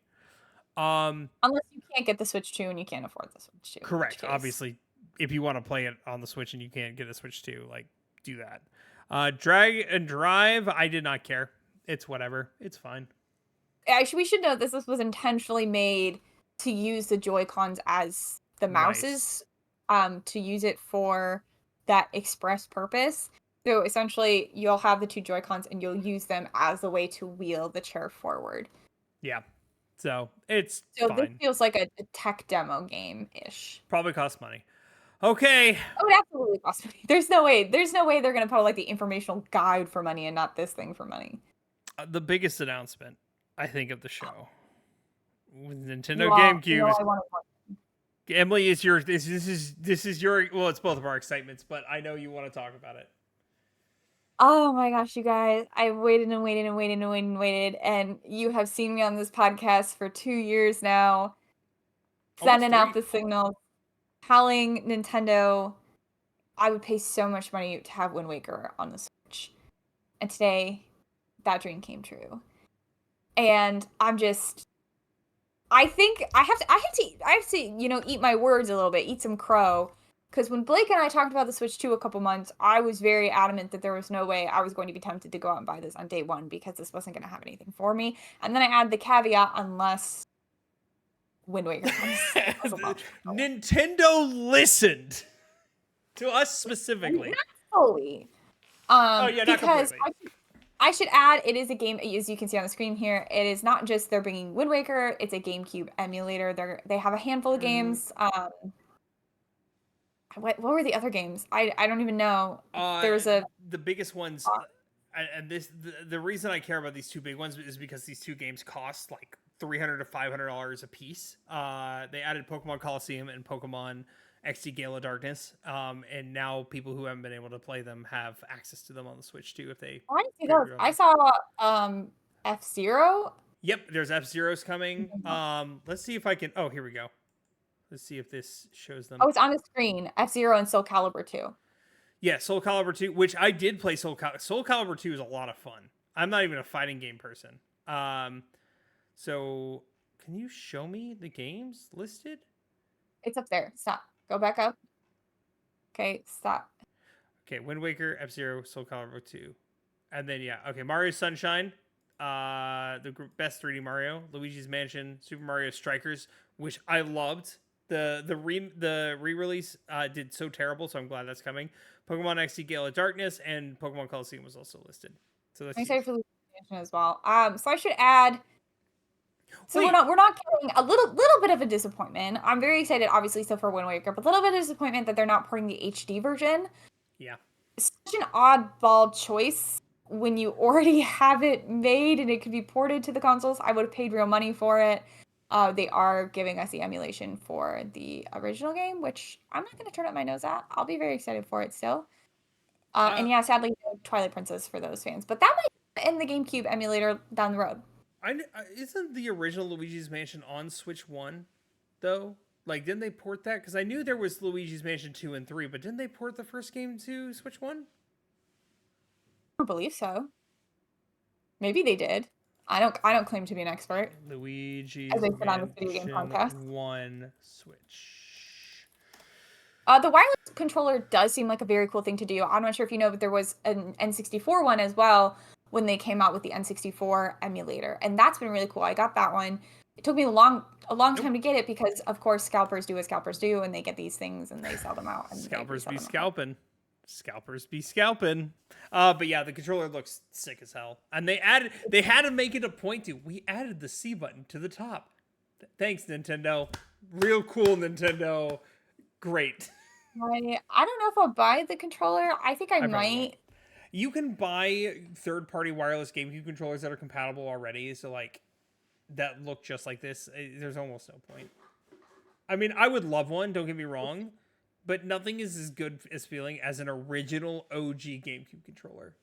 Unless you can't get the Switch 2 and you can't afford the Switch 2. Correct. Obviously, if you want to play it on the Switch and you can't get a Switch 2, like, do that. Drag and Drive, I did not care. It's whatever. It's fine. Actually, we should note this was intentionally made to use the Joy-Cons as the mouses, to use it for that express purpose. So essentially, you'll have the two Joy-Cons and you'll use them as a way to wheel the chair forward. Yeah. So it's fine. This feels like a tech demo game-ish. Probably costs money. Okay. Oh, it absolutely costs money. There's no way they're going to put like the informational guide for money and not this thing for money. The biggest announcement, I think, of the show. With Nintendo GameCube. Emily, this is your, well, it's both of our excitements, but I know you want to talk about it. Oh my gosh, you guys. I've waited and waited and waited and waited and waited, and you have seen me on this podcast for 2 years now, sending out the signals, telling Nintendo I would pay so much money to have Wind Waker on the Switch. And today, that dream came true. And I'm just... I think I have to, eat my words a little bit, eat some crow. Because when Blake and I talked about the Switch 2 a couple months, I was very adamant that there was no way I was going to be tempted to go out and buy this on day one because this wasn't going to have anything for me. And then I add the caveat, unless Wind Waker comes. Nintendo listened to us specifically. Not fully. Not because completely. I should add, it is a game, as you can see on the screen here, it is not just they're bringing Wind Waker, it's a GameCube emulator. They have a handful of games. What were the other games? I don't even know. There's the biggest ones, and the reason I care about these two big ones is because these two games cost like $300 to $500 a piece. They added Pokemon Coliseum and Pokemon XD Gale of Darkness, and now people who haven't been able to play them have access to them on the Switch too. If they, I saw F-Zero. Yep, there's F-Zero's coming. Let's see if I can. Oh, here we go. Let's see if this shows them. Oh, it's on the screen. F-Zero and Soul Calibur 2. Yeah, Soul Calibur 2, which I did play. Soul Calibur 2 is a lot of fun. I'm not even a fighting game person. So can you show me the games listed? It's up there. Stop. Go back up. Okay, stop. Okay, Wind Waker, F-Zero, Soul Calibur 2. And then, Mario Sunshine, the best 3D Mario, Luigi's Mansion, Super Mario Strikers, which I loved. The re-release did so terrible, so I'm glad that's coming. Pokemon XD Gale of Darkness and Pokemon Coliseum was also listed. So that's excited for Luigi's Mansion as well. So I should add. So we're not getting a little bit of a disappointment. I'm very excited, obviously, still for Wind Waker, but a little bit of disappointment that they're not porting the HD version. Yeah. It's such an oddball choice when you already have it made and it could be ported to the consoles, I would have paid real money for it. They are giving us the emulation for the original game, which I'm not going to turn up my nose at. I'll be very excited for it still. And yeah, sadly, no Twilight Princess for those fans, but that might in the GameCube emulator down the road. Isn't the original Luigi's Mansion on Switch 1, though? Like, didn't they port that? Because I knew there was Luigi's Mansion 2 and 3, but didn't they port the first game to Switch 1? I don't believe so. Maybe they did. I don't claim to be an expert. Luigi's As I said on the video game Mansion podcast. 1 Switch. The wireless controller does seem like a very cool thing to do. I'm not sure if you know, but there was an N64 one as well when they came out with the N64 emulator, and that's been really cool. I got that one. It took me a long time to get it because, of course, scalpers do what scalpers do, and they get these things and they sell them out. And Scalpers be scalping. Scalpers be scalping. But yeah, the controller looks sick as hell. And they had to make it a point to. We added the C button to the top. Thanks, Nintendo. Real cool, Nintendo. Great. I don't know if I'll buy the controller. I think I might. You can buy third-party wireless GameCube controllers that are compatible already, so like that look just like this. There's almost no point. I mean, I would love one, don't get me wrong, but nothing is as good as feeling as an original OG GameCube controller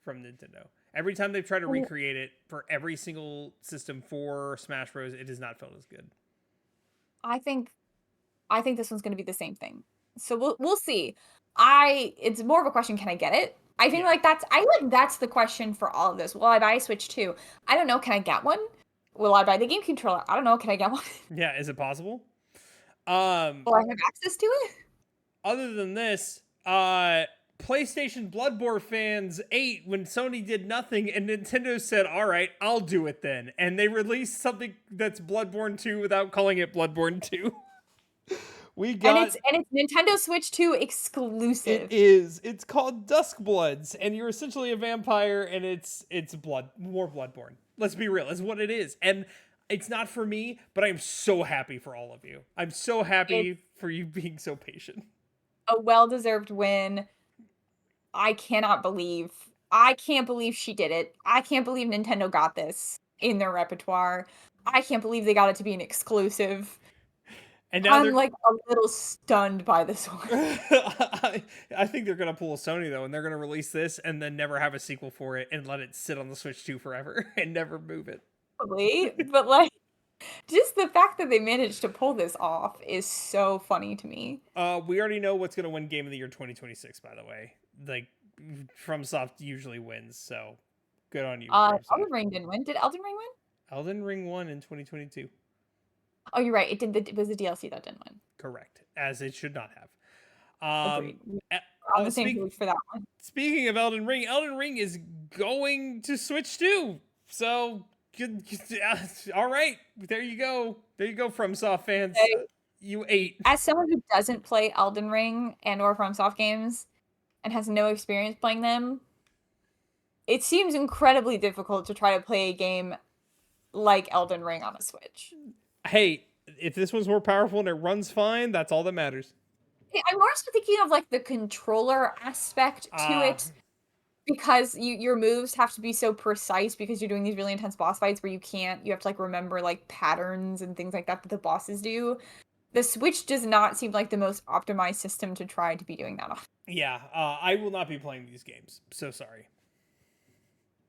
from Nintendo. Every time they've tried to recreate it for every single system for Smash Bros, it has not felt as good. I think this one's going to be the same thing. So we'll see. It's more of a question, can I get it? I think that's the question for all of this. Will I buy a Switch 2? I don't know, can I get one? Will I buy the game controller? I don't know, can I get one? Yeah, is it possible? Will I have access to it? Other than this, PlayStation Bloodborne fans ate when Sony did nothing, and Nintendo said, all right, I'll do it then. And they released something that's Bloodborne 2 without calling it Bloodborne 2. And it's Nintendo Switch 2 exclusive. It is. It's called Duskbloods, and you're essentially a vampire, and it's more Bloodborne. Let's be real. It's what it is. And it's not for me, but I'm so happy for all of you. I'm so happy for you being so patient. A well-deserved win. I can't believe she did it. I can't believe Nintendo got this in their repertoire. I can't believe they got it to be an exclusive. And now I'm like a little stunned by this one. I think they're going to pull a Sony, though, and they're going to release this and then never have a sequel for it and let it sit on the Switch 2 forever and never move it. Probably, but like, just the fact that they managed to pull this off is so funny to me. We already know what's going to win Game of the Year 2026, by the way. Like, FromSoft usually wins, so good on you. Elden Ring didn't win. Did Elden Ring win? Elden Ring won in 2022. Oh, you're right. It was the DLC that didn't win. Correct, as it should not have. Agreed. On the same page for that one. Speaking of Elden Ring is going to Switch 2. So, good. All right, there you go. There you go, FromSoft fans. You ate. As someone who doesn't play Elden Ring and or FromSoft games and has no experience playing them, it seems incredibly difficult to try to play a game like Elden Ring on a Switch. Hey, if this one's more powerful and it runs fine, that's all that matters. I'm more so thinking of like the controller aspect to it, because your moves have to be so precise because you're doing these really intense boss fights where you have to like remember like patterns and things like that the bosses do. The Switch does not seem like the most optimized system to try to be doing that on. Yeah, I will not be playing these games. So sorry.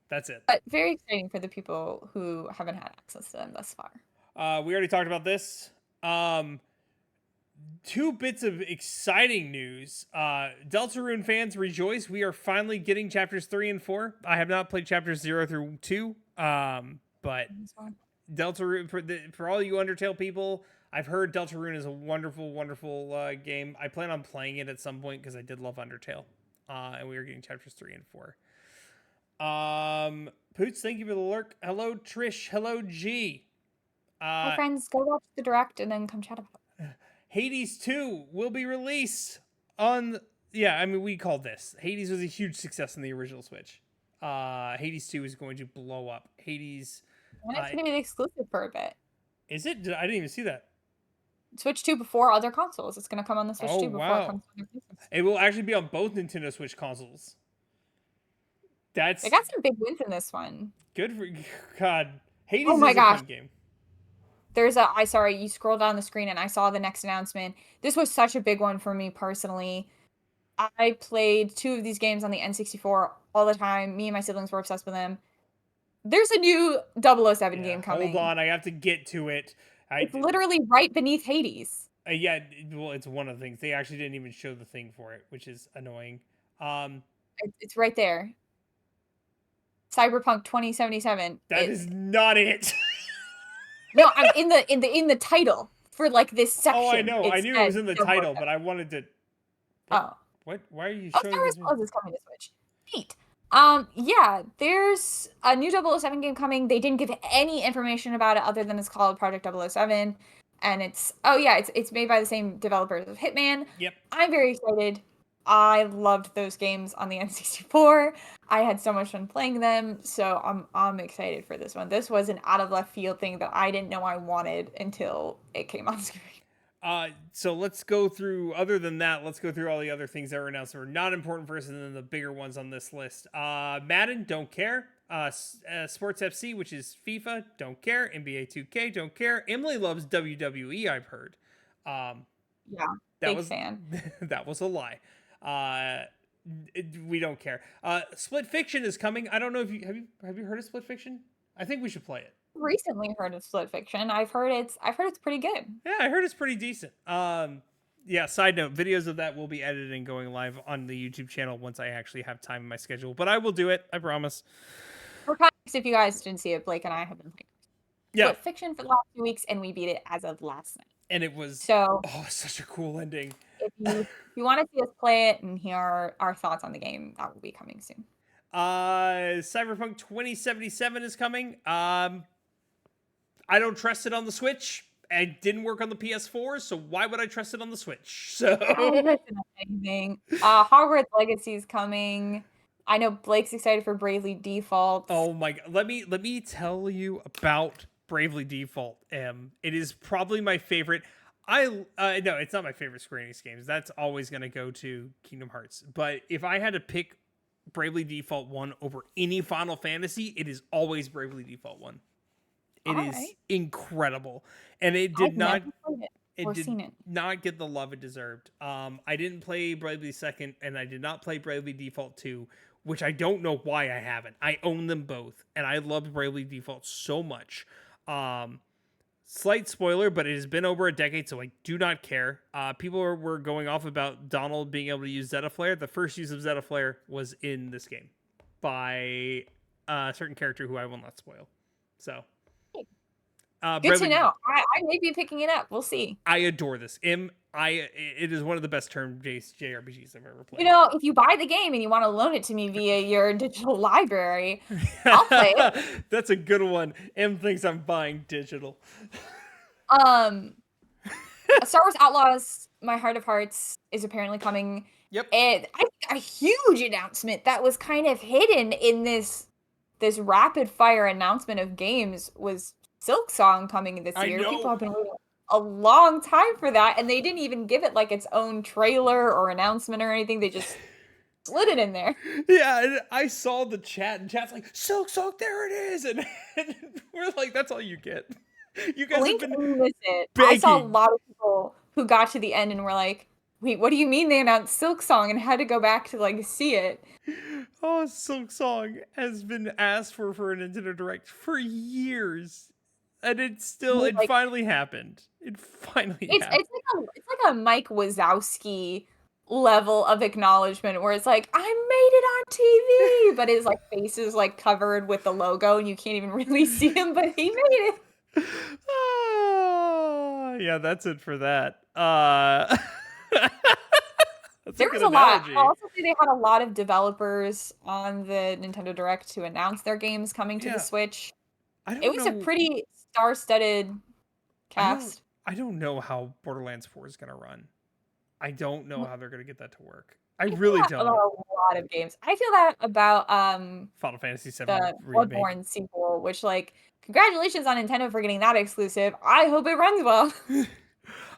That's it. But very exciting for the people who haven't had access to them thus far. We already talked about this. Two bits of exciting news. Deltarune fans rejoice. We are finally getting chapters 3 and 4. I have not played chapters 0 through 2. But Deltarune, for all you Undertale people, I've heard Deltarune is a wonderful, wonderful game. I plan on playing it at some point because I did love Undertale. And we are getting chapters 3 and 4. Poots, thank you for the lurk. Hello, Trish. Hello, G. Hi, friends. Go watch the direct and then come chat about it. Hades 2 will be released on... Yeah, I mean, we called this. Hades was a huge success on the original Switch. Hades 2 is going to blow up. Hades... And it's going to be exclusive for a bit. Is it? I didn't even see that. Switch 2 before other consoles. It's going to come on the Switch 2 before it comes to other consoles. It will actually be on both Nintendo Switch consoles. They That's got some big wins in this one. good for God. Oh Hades my is a gosh. fun game. Sorry, you scrolled down the screen and I saw the next announcement. This was such a big one for me personally. I played 2 of these games on the N64 all the time. Me and my siblings were obsessed with them. There's a new 007 Yeah, game hold coming. on. I have to get to it. It's literally right beneath Hades. Yeah, well, it's one of the things. They actually didn't even show the thing for it, which is annoying. It's right there. Cyberpunk 2077. That is not it. No, I'm in the title for like this section. Oh, I know. It I knew it says was in the 007. title, but I wanted to. Oh. What? Why are you Oh, showing Star Wars this? Pulse is coming to Switch. Neat. Yeah, there's a new 007 game coming. They didn't give any information about it other than it's called Project 007. And it's made by the same developers of Hitman. Yep. I'm very excited. I loved those games on the N64. I had so much fun playing them, so I'm excited for this one. This was an out of left field thing that I didn't know I wanted until it came on screen. So let's go through. Other than that, let's go through all the other things that were announced that were not important for us, and then the bigger ones on this list. Madden, don't care. Sports FC, which is FIFA, don't care. NBA 2K, don't care. Emily loves WWE. I've heard. Yeah, That big was fan. that was a lie. We don't care. Split Fiction is coming. I don't know if you have you heard of Split Fiction? I think we should play it. Recently heard of Split Fiction. I've heard it's pretty good. Yeah, I heard it's pretty decent. Yeah, side note, videos of that will be edited and going live on the YouTube channel once I actually have time in my schedule, but I will do it, I promise. For context, if you guys didn't see it, Blake and I have been playing Split Fiction for the last 2 weeks, and we beat it as of last night. And it was such a cool ending. If you want to see us play it and hear our thoughts on the game, that will be coming soon. Cyberpunk 2077 is coming. I don't trust it on the Switch. It didn't work on the PS4, so why would I trust it on the Switch? So anything. Hogwarts Legacy is coming. I know Blake's excited for Bravely Default. Oh my god. Let me tell you about Bravely Default. It is probably my favorite. No, it's not my favorite Square Enix games. That's always going to go to Kingdom Hearts. But if I had to pick Bravely Default 1 over any Final Fantasy, it is always Bravely Default 1. It is incredible, and it did not get the love it deserved. I didn't play Bravely Second, and I did not play Bravely Default 2, which I don't know why I haven't. I own them both, and I loved Bravely Default so much. Slight spoiler, but it has been over a decade, so I do not care. People were going off about Donald being able to use Zeta Flare. The first use of Zeta Flare was in this game by a certain character who I will not spoil. So. Good to know. I may be picking it up. We'll see. I adore this. It is one of the best turn-based JRPGs I've ever played. You know, if you buy the game and you want to loan it to me via your digital library, I'll play it. That's a good one. M thinks I'm buying digital. Star Wars Outlaws, My Heart of Hearts is apparently coming. Yep. And I think a huge announcement that was kind of hidden in this rapid fire announcement of games was Silk Song coming this year. People have been waiting a long time for that, and they didn't even give it like its own trailer or announcement or anything. They just slid it in there. Yeah, and I saw the chat, and chat's like, Silk Song, there it is, and we're like, that's all you get. You guys have been begging. I saw a lot of people who got to the end and were like, wait, what do you mean they announced Silk Song, and had to go back to like see it? Oh, Silk Song has been asked for a Nintendo Direct for years. And it finally happened. It finally happened. It's like a Mike Wazowski level of acknowledgement where it's like, I made it on TV, but his like face is like covered with the logo and you can't even really see him, but he made it. Yeah, that's it for that. There was a lot. I'll also say they had a lot of developers on the Nintendo Direct to announce their games coming to the Switch. It was a pretty star-studded cast. I don't know how Borderlands 4 is going to run. I don't know how they're going to get that to work. I really don't. About a lot of games. I feel that about Final Fantasy VII the Bloodborne sequel, which like congratulations on Nintendo for getting that exclusive. I hope it runs well.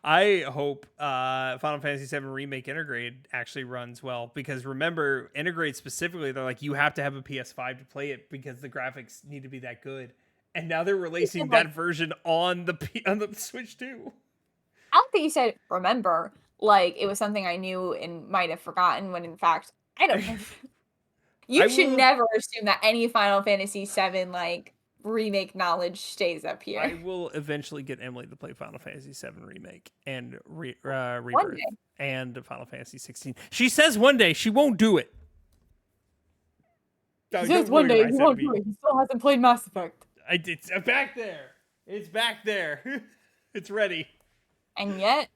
I hope Final Fantasy VII Remake Intergrade actually runs well, because remember, Intergrade specifically, they're like, you have to have a PS5 to play it because the graphics need to be that good. And now they're releasing like, that version on the Switch too. I don't think you said remember, like it was something I knew and might have forgotten, when in fact I don't know. You should never assume that any Final Fantasy VII like remake knowledge stays up here. I will eventually get Emily to play Final Fantasy VII Remake and One Rebirth day. and Final Fantasy 16. She says one day. She won't do it. He says one day he won't do it. He still hasn't played Mass Effect. It's back there. It's back there. It's ready. And yet,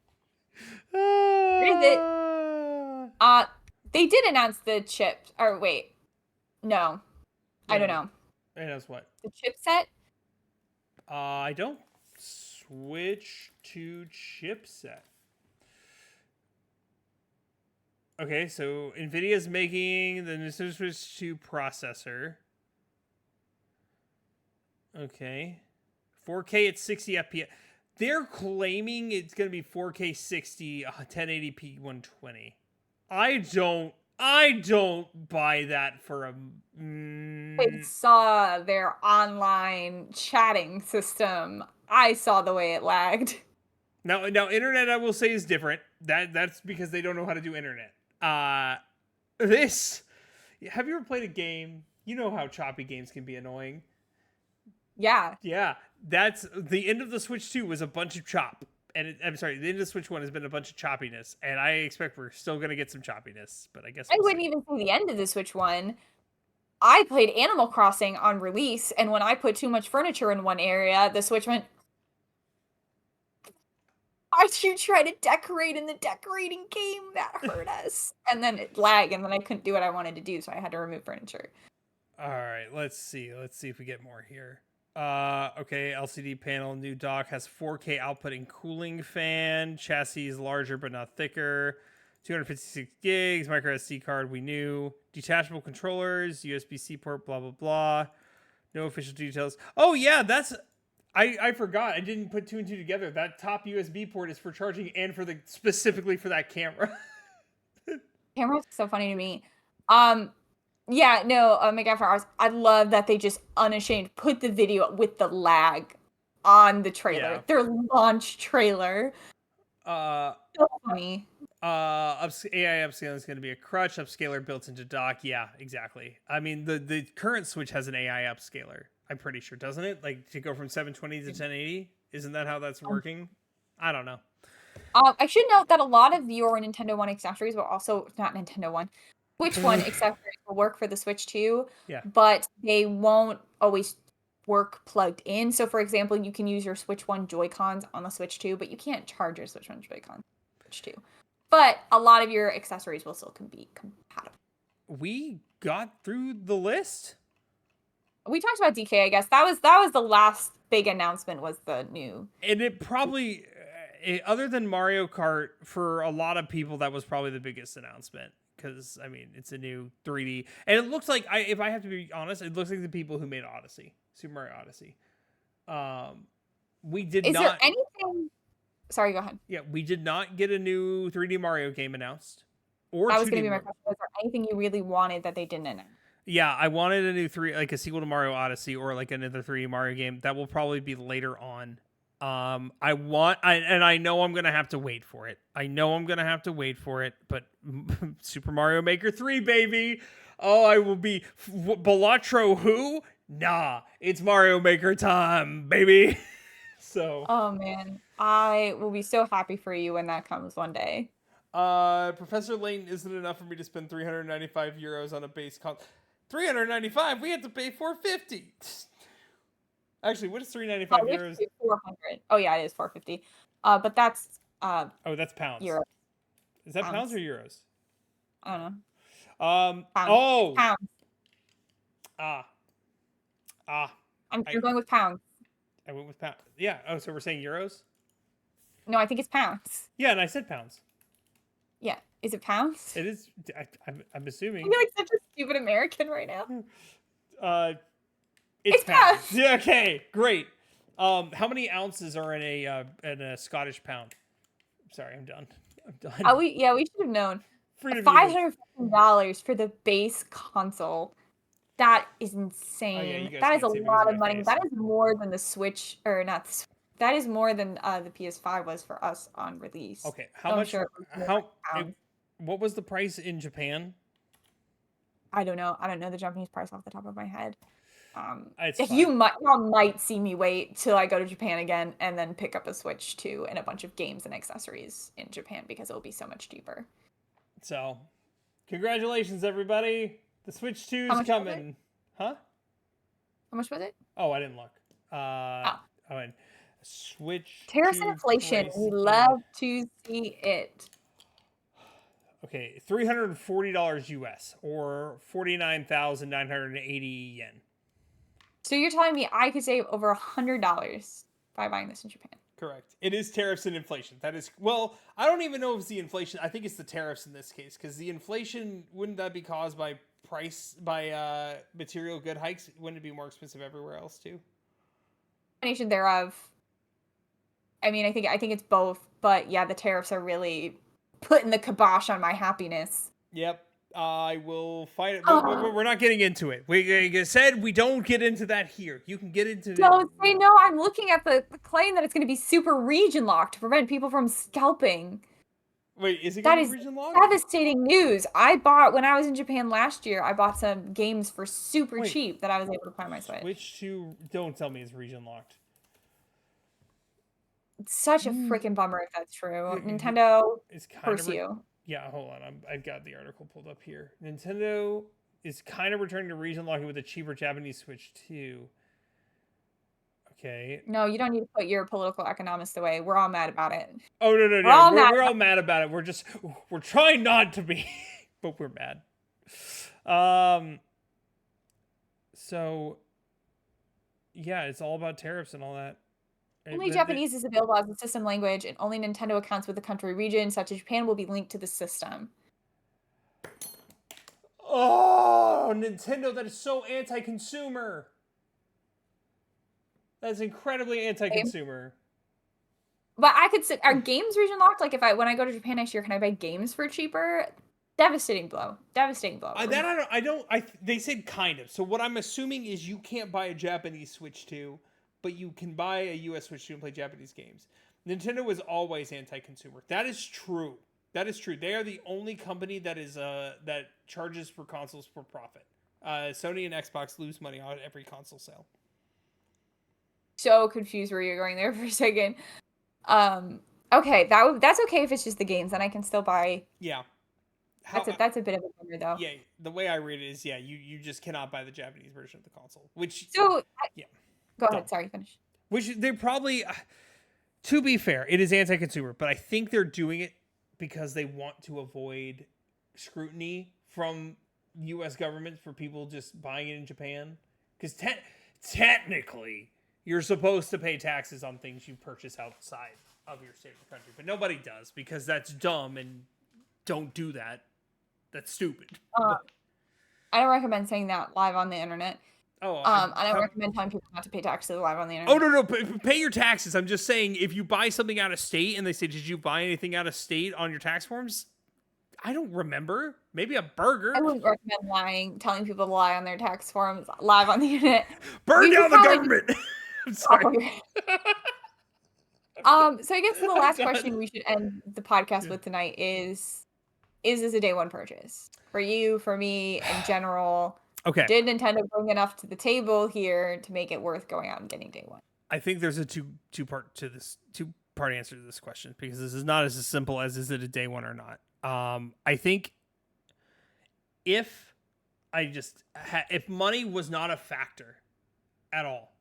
where is it? They did announce the chip. Or wait, no, I don't know. Announce what? The chipset. I don't switch to chipset. Okay, so NVIDIA's making the Nintendo Switch 2 processor. Okay. 4K at 60 FPS. They're claiming it's going to be 4K 60, 1080p 120. I don't buy that for a... I saw their online chatting system. I saw the way it lagged. Now internet, I will say, is different. That's because they don't know how to do internet. Have you ever played a game? You know how choppy games can be annoying. Yeah. Yeah, that's the end of the Switch 2 was a bunch of chop. And the end of the Switch 1 has been a bunch of choppiness. And I expect we're still going to get some choppiness. But I guess I wouldn't even say the end of the Switch 1. I played Animal Crossing on release, and when I put too much furniture in one area, the Switch went... I should try to decorate in the decorating game. That hurt us. And then it lagged, and then I couldn't do what I wanted to do, so I had to remove furniture. All right, let's see. Let's see if we get more here. Okay, LCD panel, new dock, has 4K output and cooling fan. Chassis is larger but not thicker. 256 gigs, micro SD card, we knew. Detachable controllers, USB-C port, blah, blah, blah. No official details. Oh, yeah, that's... I forgot. I didn't put two and two together. That top USB port is for charging and for specifically for that camera. Camera's so funny to me. Yeah, no, Make Up for Hours. I love that they just unashamed put the video with the lag on the trailer. Yeah. Their launch trailer. So funny. AI upscaling is going to be a crutch. Upscaler built into dock. Yeah, exactly. I mean, the current Switch has an AI upscaler. I'm pretty sure, doesn't it? Like to go from 720 to 1080. Isn't that how that's working? I don't know. I should note that a lot of your Nintendo One accessories will also not Nintendo One, Switch One accessories will work for the Switch 2. Yeah. But they won't always work plugged in. So, for example, you can use your Switch 1 Joy-Cons on the Switch 2, but you can't charge your Switch 1 Joy-Cons on the Switch 2. But a lot of your accessories will still be compatible. We got through the list. We talked about DK, I guess. That was the last big announcement, was the new. And it probably, other than Mario Kart, for a lot of people, that was probably the biggest announcement. Because, I mean, it's a new 3D. And it looks like, if I have to be honest, it looks like the people who made Odyssey. Super Mario Odyssey. We did not... Is there anything... Sorry, go ahead. Yeah, we did not get a new 3D Mario game announced. Or that was going to be my question. Was there anything you really wanted that they didn't announce? Yeah, I wanted a new a sequel to Mario Odyssey, or like another 3D Mario game. That will probably be later on. I know I'm gonna have to wait for it. But Super Mario Maker 3, baby. Oh, I will be Balatro. Who? Nah, it's Mario Maker time, baby. So. Oh man, I will be so happy for you when that comes one day. Professor Layton isn't enough for me to spend 395 euros on a base console. 395. We had to pay 450. Actually, what is 395 euros? 400. Oh yeah, it is 450. But that's that's pounds. Euros. Is that pounds or euros? I don't know. Pounds. Oh. Pounds. You're going with pounds. I went with pounds. Yeah. Oh, so we're saying euros? No, I think it's pounds. Yeah, and I said pounds. Yeah. Is it pounds? It is. I'm assuming. I feel like such a stupid American right now. It's pounds. Yeah. Okay. Great. How many ounces are in a Scottish pound? Sorry, I'm done. I'm done. We should have known. Freedom units. $500 for the base console. That is Oh yeah, you insane. guys That is can't a see because of lot of my money. face. That is more than the Switch, or not. That is more than the PS5 was for us on release. Okay, how So I'm much? sure it was more How? pounds. What was the price in Japan? I don't know. I don't know the Japanese price off the top of my head. It's If fine. y'all might see me wait till I go to Japan again and then pick up a Switch 2 and a bunch of games and accessories in Japan because it will be so much cheaper. So, congratulations, everybody! The Switch How 2's much was it? coming. Huh? How much was it? Oh, I didn't look. Oh, I mean, Switch tariffs and 2 inflation. price We in. love to see it. Okay, $340 US or 49,980 yen. So you're telling me I could save over $100 by buying this in Japan? Correct. It is tariffs and inflation. That is, well, I don't even know if it's the inflation. I think it's the tariffs in this case because the inflation, wouldn't that be caused by material good hikes? Wouldn't it be more expensive everywhere else too? Combination thereof. I mean, I think it's both, but yeah, the tariffs are really putting the kibosh on my happiness. Yep. I will fight it. Oh. We're not getting into it. We said we don't get into that here. You can get into it. Don't say no. I'm looking at the claim that it's going to be super region locked to prevent people from scalping. Wait, is it That going to is be region locked? devastating news. When I was in Japan last year, I bought some games for super cheap that I was able to play on my Switch. Switch to, don't tell me it's region locked. It's such a freaking bummer if that's true. Nintendo, It's kind curse of you. Yeah, hold on. I've got the article pulled up here. Nintendo is kind of returning to region locking with a cheaper Japanese Switch too. Okay. No, you don't need to put your political economists away. We're all mad about it. Oh no. We're all mad about it. We're trying not to be, but we're mad. So yeah, it's all about tariffs and all that. Only Japanese is available as a system language, and only Nintendo accounts with the country region, such as Japan, will be linked to the system. Oh, Nintendo, that is so anti-consumer. That is incredibly anti-consumer. But I could say, are games region locked? Like when I go to Japan next year, can I buy games for cheaper? Devastating blow. Devastating blow. They said kind of. So what I'm assuming is you can't buy a Japanese Switch 2, but you can buy a US Switch 2 and play Japanese games. Nintendo was always anti-consumer. That is true. They are the only company that is that charges for consoles for profit. Sony and Xbox lose money on every console sale. So confused where you're going there for a second. Okay, that's okay if it's just the games, then I can still buy. Yeah. That's a bit of a bummer though. Yeah, the way I read it is, you just cannot buy the Japanese version of the console. Which Go ahead. Sorry, finish. Which they probably, to be fair, it is anti-consumer, but I think they're doing it because they want to avoid scrutiny from U.S. government for people just buying it in Japan. Because technically, you're supposed to pay taxes on things you purchase outside of your state or country, but nobody does because that's dumb and don't do that. That's stupid. I don't recommend saying that live on the internet. I don't recommend telling people not to pay taxes live on the internet. Oh, no. Pay your taxes. I'm just saying, if you buy something out of state and they say, did you buy anything out of state on your tax forms? I don't remember. Maybe a burger. I wouldn't recommend telling people to lie on their tax forms live on the internet. Burn down the government. I'm sorry. So I guess the last question we should end the podcast with tonight is this a day one purchase? For you, for me, in general. Okay. Did Nintendo bring enough to the table here to make it worth going out and getting day one? I think there's a two-part answer to this question because this is not as simple as is it a day one or not. I think if money was not a factor at all.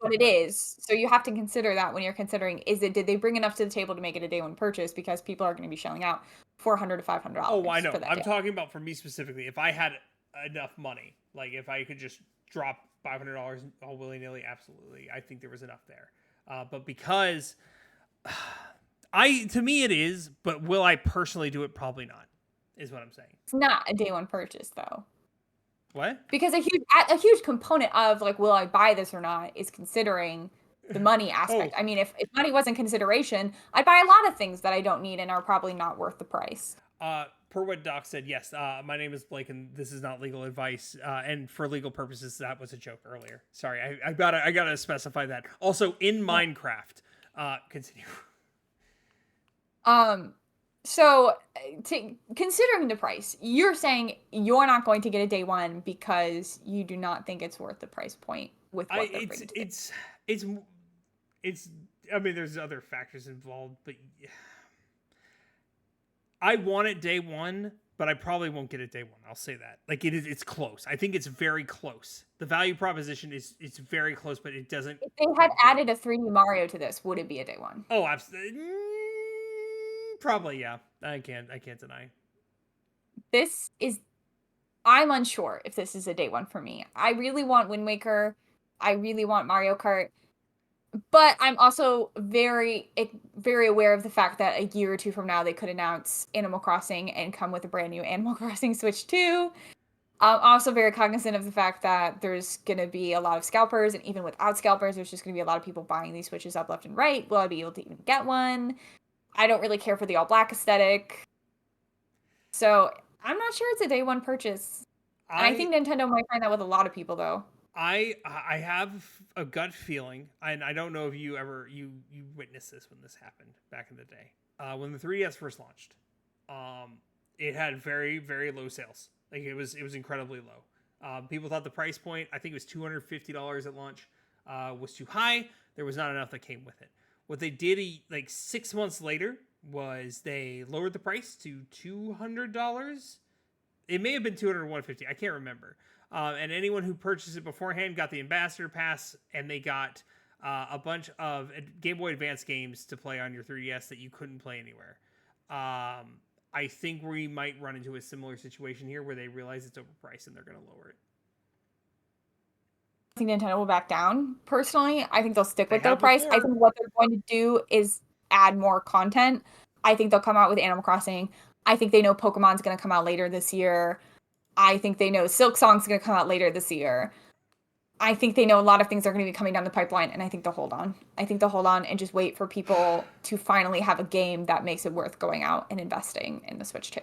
But it is. So you have to consider that when you're considering, did they bring enough to the table to make it a day one purchase, because people are going to be shelling out $400 to $500. Oh, I know. I'm talking about for me specifically. If I had enough money, like if I could just drop $500 all willy-nilly, absolutely. I think there was enough there. But because to me it is, but will I personally do it? Probably not, is what I'm saying. It's not a day one purchase though. What? Because a huge component of like, will I buy this or not, is considering the money Oh, aspect. I mean, if money wasn't consideration, I'd buy a lot of things that I don't need and are probably not worth the price. per what Doc said, yes. My name is Blake, and this is not legal advice. And for legal purposes, that was a joke earlier. Sorry, I gotta specify that. Also, in Yeah. Minecraft, continue. Um, so considering the price, you're saying you're not going to get a day one because you do not think it's worth the price point with I what they're bringing to the it's it's. I mean, there's other factors involved, but I want it day one, but I probably won't get it day one. I'll say that. Like it's close. I think it's very close. The value proposition is it's very close, but it doesn't. If they had added a 3D Mario to this, would it be a day one? Oh, absolutely. Probably, yeah. I can't deny. This is I'm unsure if this is a day one for me. I really want Wind Waker. I really want Mario Kart. But I'm also very aware of the fact that a year or two from now they could announce Animal Crossing and come with a brand new Animal Crossing Switch 2. I'm also very cognizant of the fact that there's going to be a lot of scalpers, and even without scalpers, there's just going to be a lot of people buying these Switches up left and right. Will I be able to even get one? I don't really care for the all black aesthetic. So I'm not sure it's a day one purchase. And I think Nintendo might find that with a lot of people, though. I have a gut feeling, and I don't know if you ever you witnessed this when this happened back in the day. When the 3DS first launched, it had very low sales. Like it was incredibly low. People thought the price point, I think it was $250 at launch, was too high. There was not enough that came with it. What they did like 6 months later was they lowered the price to $200. It may have been 200 or 150. I can't remember. And anyone who purchased it beforehand got the Ambassador Pass, and they got a bunch of Game Boy Advance games to play on your 3DS that you couldn't play anywhere. I think we might run into a similar situation here where they realize it's overpriced and they're going to lower it. I think Nintendo will back down. Personally, I think they'll stick with their price. Before. I think what they're going to do is add more content. I think they'll come out with Animal Crossing. I think they know Pokemon's going to come out later this year. I think they know Silk Song's going to come out later this year. I think they know a lot of things are going to be coming down the pipeline, and I think they'll hold on. I think they'll hold on and just wait for people to finally have a game that makes it worth going out and investing in the Switch 2.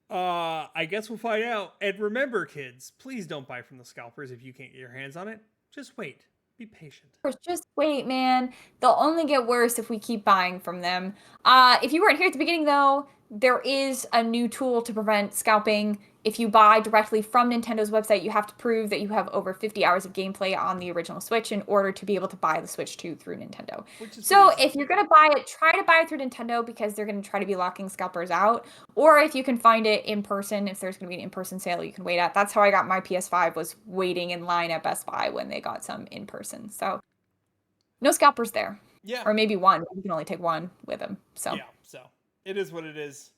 I guess we'll find out. And remember, kids, please don't buy from the scalpers if you can't get your hands on it. Just wait. Be patient. Just wait, man. They'll only get worse if we keep buying from them. If you weren't here at the beginning, though, there is a new tool to prevent scalping. If you buy directly from Nintendo's website, you have to prove that you have over 50 hours of gameplay on the original Switch in order to be able to buy the Switch 2 through Nintendo. So if you're going to buy it, try to buy it through Nintendo because they're going to try to be locking scalpers out. Or if you can find it in person, if there's going to be an in-person sale you can wait at. That's how I got my PS5, was waiting in line at Best Buy when they got some in person. So no scalpers there. Yeah. Or maybe one. You can only take one with them. So yeah, so it is what it is.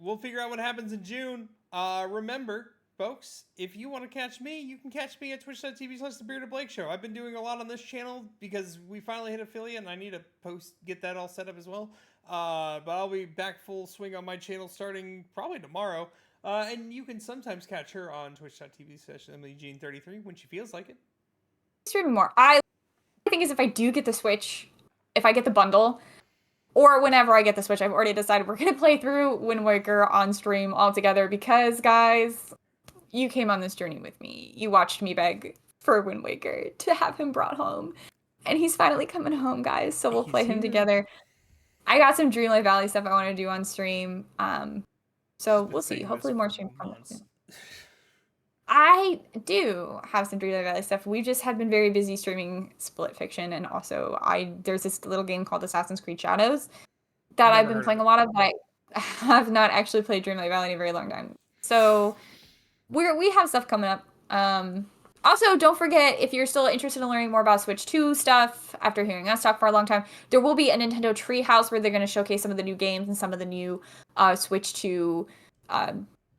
We'll figure out what happens in June. Remember, folks, if you want to catch me, you can catch me at twitch.tv/thebeardedblake show. I've been doing a lot on this channel because we finally hit affiliate and I need to get that all set up as well. But I'll be back full swing on my channel starting probably tomorrow. And you can sometimes catch her on twitch.tv/EmilyJean33 when she feels like it. Streaming more. I think is if I do get the Switch, if I get the bundle, or whenever I get the Switch, I've already decided we're going to play through Wind Waker on stream all together because, guys, you came on this journey with me. You watched me beg for Wind Waker to have him brought home. And he's finally coming home, guys, so we'll play him together. I got some Dreamlight Valley stuff I want to do on stream. So we'll see. Hopefully more stream content. I do have some Dreamlight Valley stuff. We just have been very busy streaming Split Fiction, and also there's this little game called Assassin's Creed Shadows that I've been playing a lot of, but I have not actually played Dreamlight Valley in a very long time. So we have stuff coming up. Also, don't forget, if you're still interested in learning more about Switch 2 stuff, after hearing us talk for a long time, there will be a Nintendo Treehouse where they're going to showcase some of the new games and some of the new Switch 2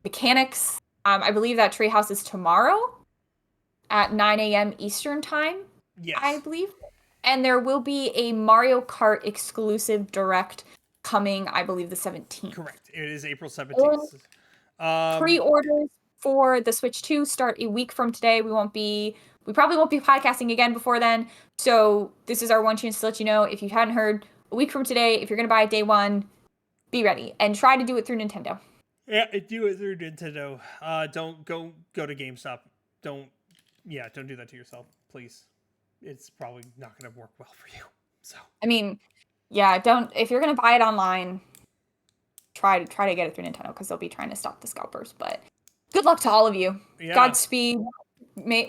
mechanics. I believe that Treehouse is tomorrow at 9 a.m. Eastern time. Yes. I believe. And there will be a Mario Kart exclusive direct coming, I believe, the 17th. Correct. It is April 17th. Pre-orders for the Switch 2 start a week from today. We won't be We probably won't be podcasting again before then. So this is our one chance to let you know, if you hadn't heard, a week from today, if you're going to buy it day one, be ready and try to do it through Nintendo. Yeah, do it through Nintendo. Don't go to GameStop. Don't do that to yourself, please. It's probably not going to work well for you. So I mean, yeah, if you're going to buy it online, try to get it through Nintendo, because they'll be trying to stop the scalpers. But good luck to all of you. Yeah. Godspeed. May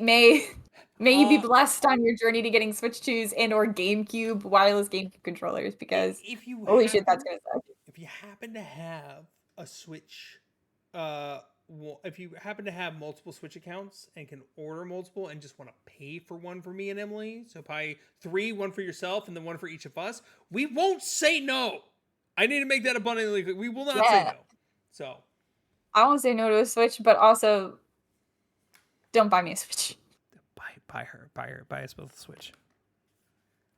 you be blessed on your journey to getting Switch 2s and or GameCube wireless GameCube controllers, because holy shit, that's gonna suck. If you happen to have a Switch, if you happen to have multiple Switch accounts and can order multiple and just want to pay for one for me and Emily, so buy 3, one for yourself and then one for each of us, we won't say no. I need to make that abundantly clear. We will not say no. So I won't say no to a Switch, but also don't buy me a Switch. Buy us both a Switch.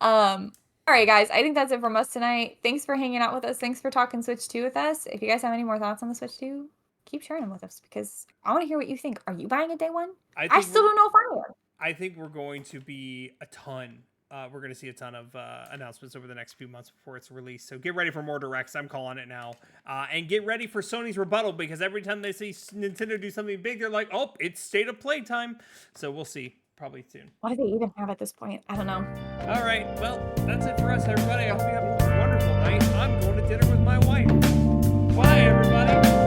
All right, guys, I think that's it from us tonight. Thanks for hanging out with us. Thanks for talking Switch 2 with us. If you guys have any more thoughts on the Switch 2, keep sharing them with us, because I want to hear what you think. Are you buying it day one? I still don't know if I am. I think we're going to be a ton. We're going to see a ton of announcements over the next few months before it's released. So get ready for more directs. I'm calling it now. And get ready for Sony's rebuttal, because every time they see Nintendo do something big, they're like, oh, it's state of play time. So we'll see. Probably soon. What do they even have at this point? I don't know. All right. Well, that's it for us, everybody. I hope you have a wonderful night. I'm going to dinner with my wife. Bye, everybody.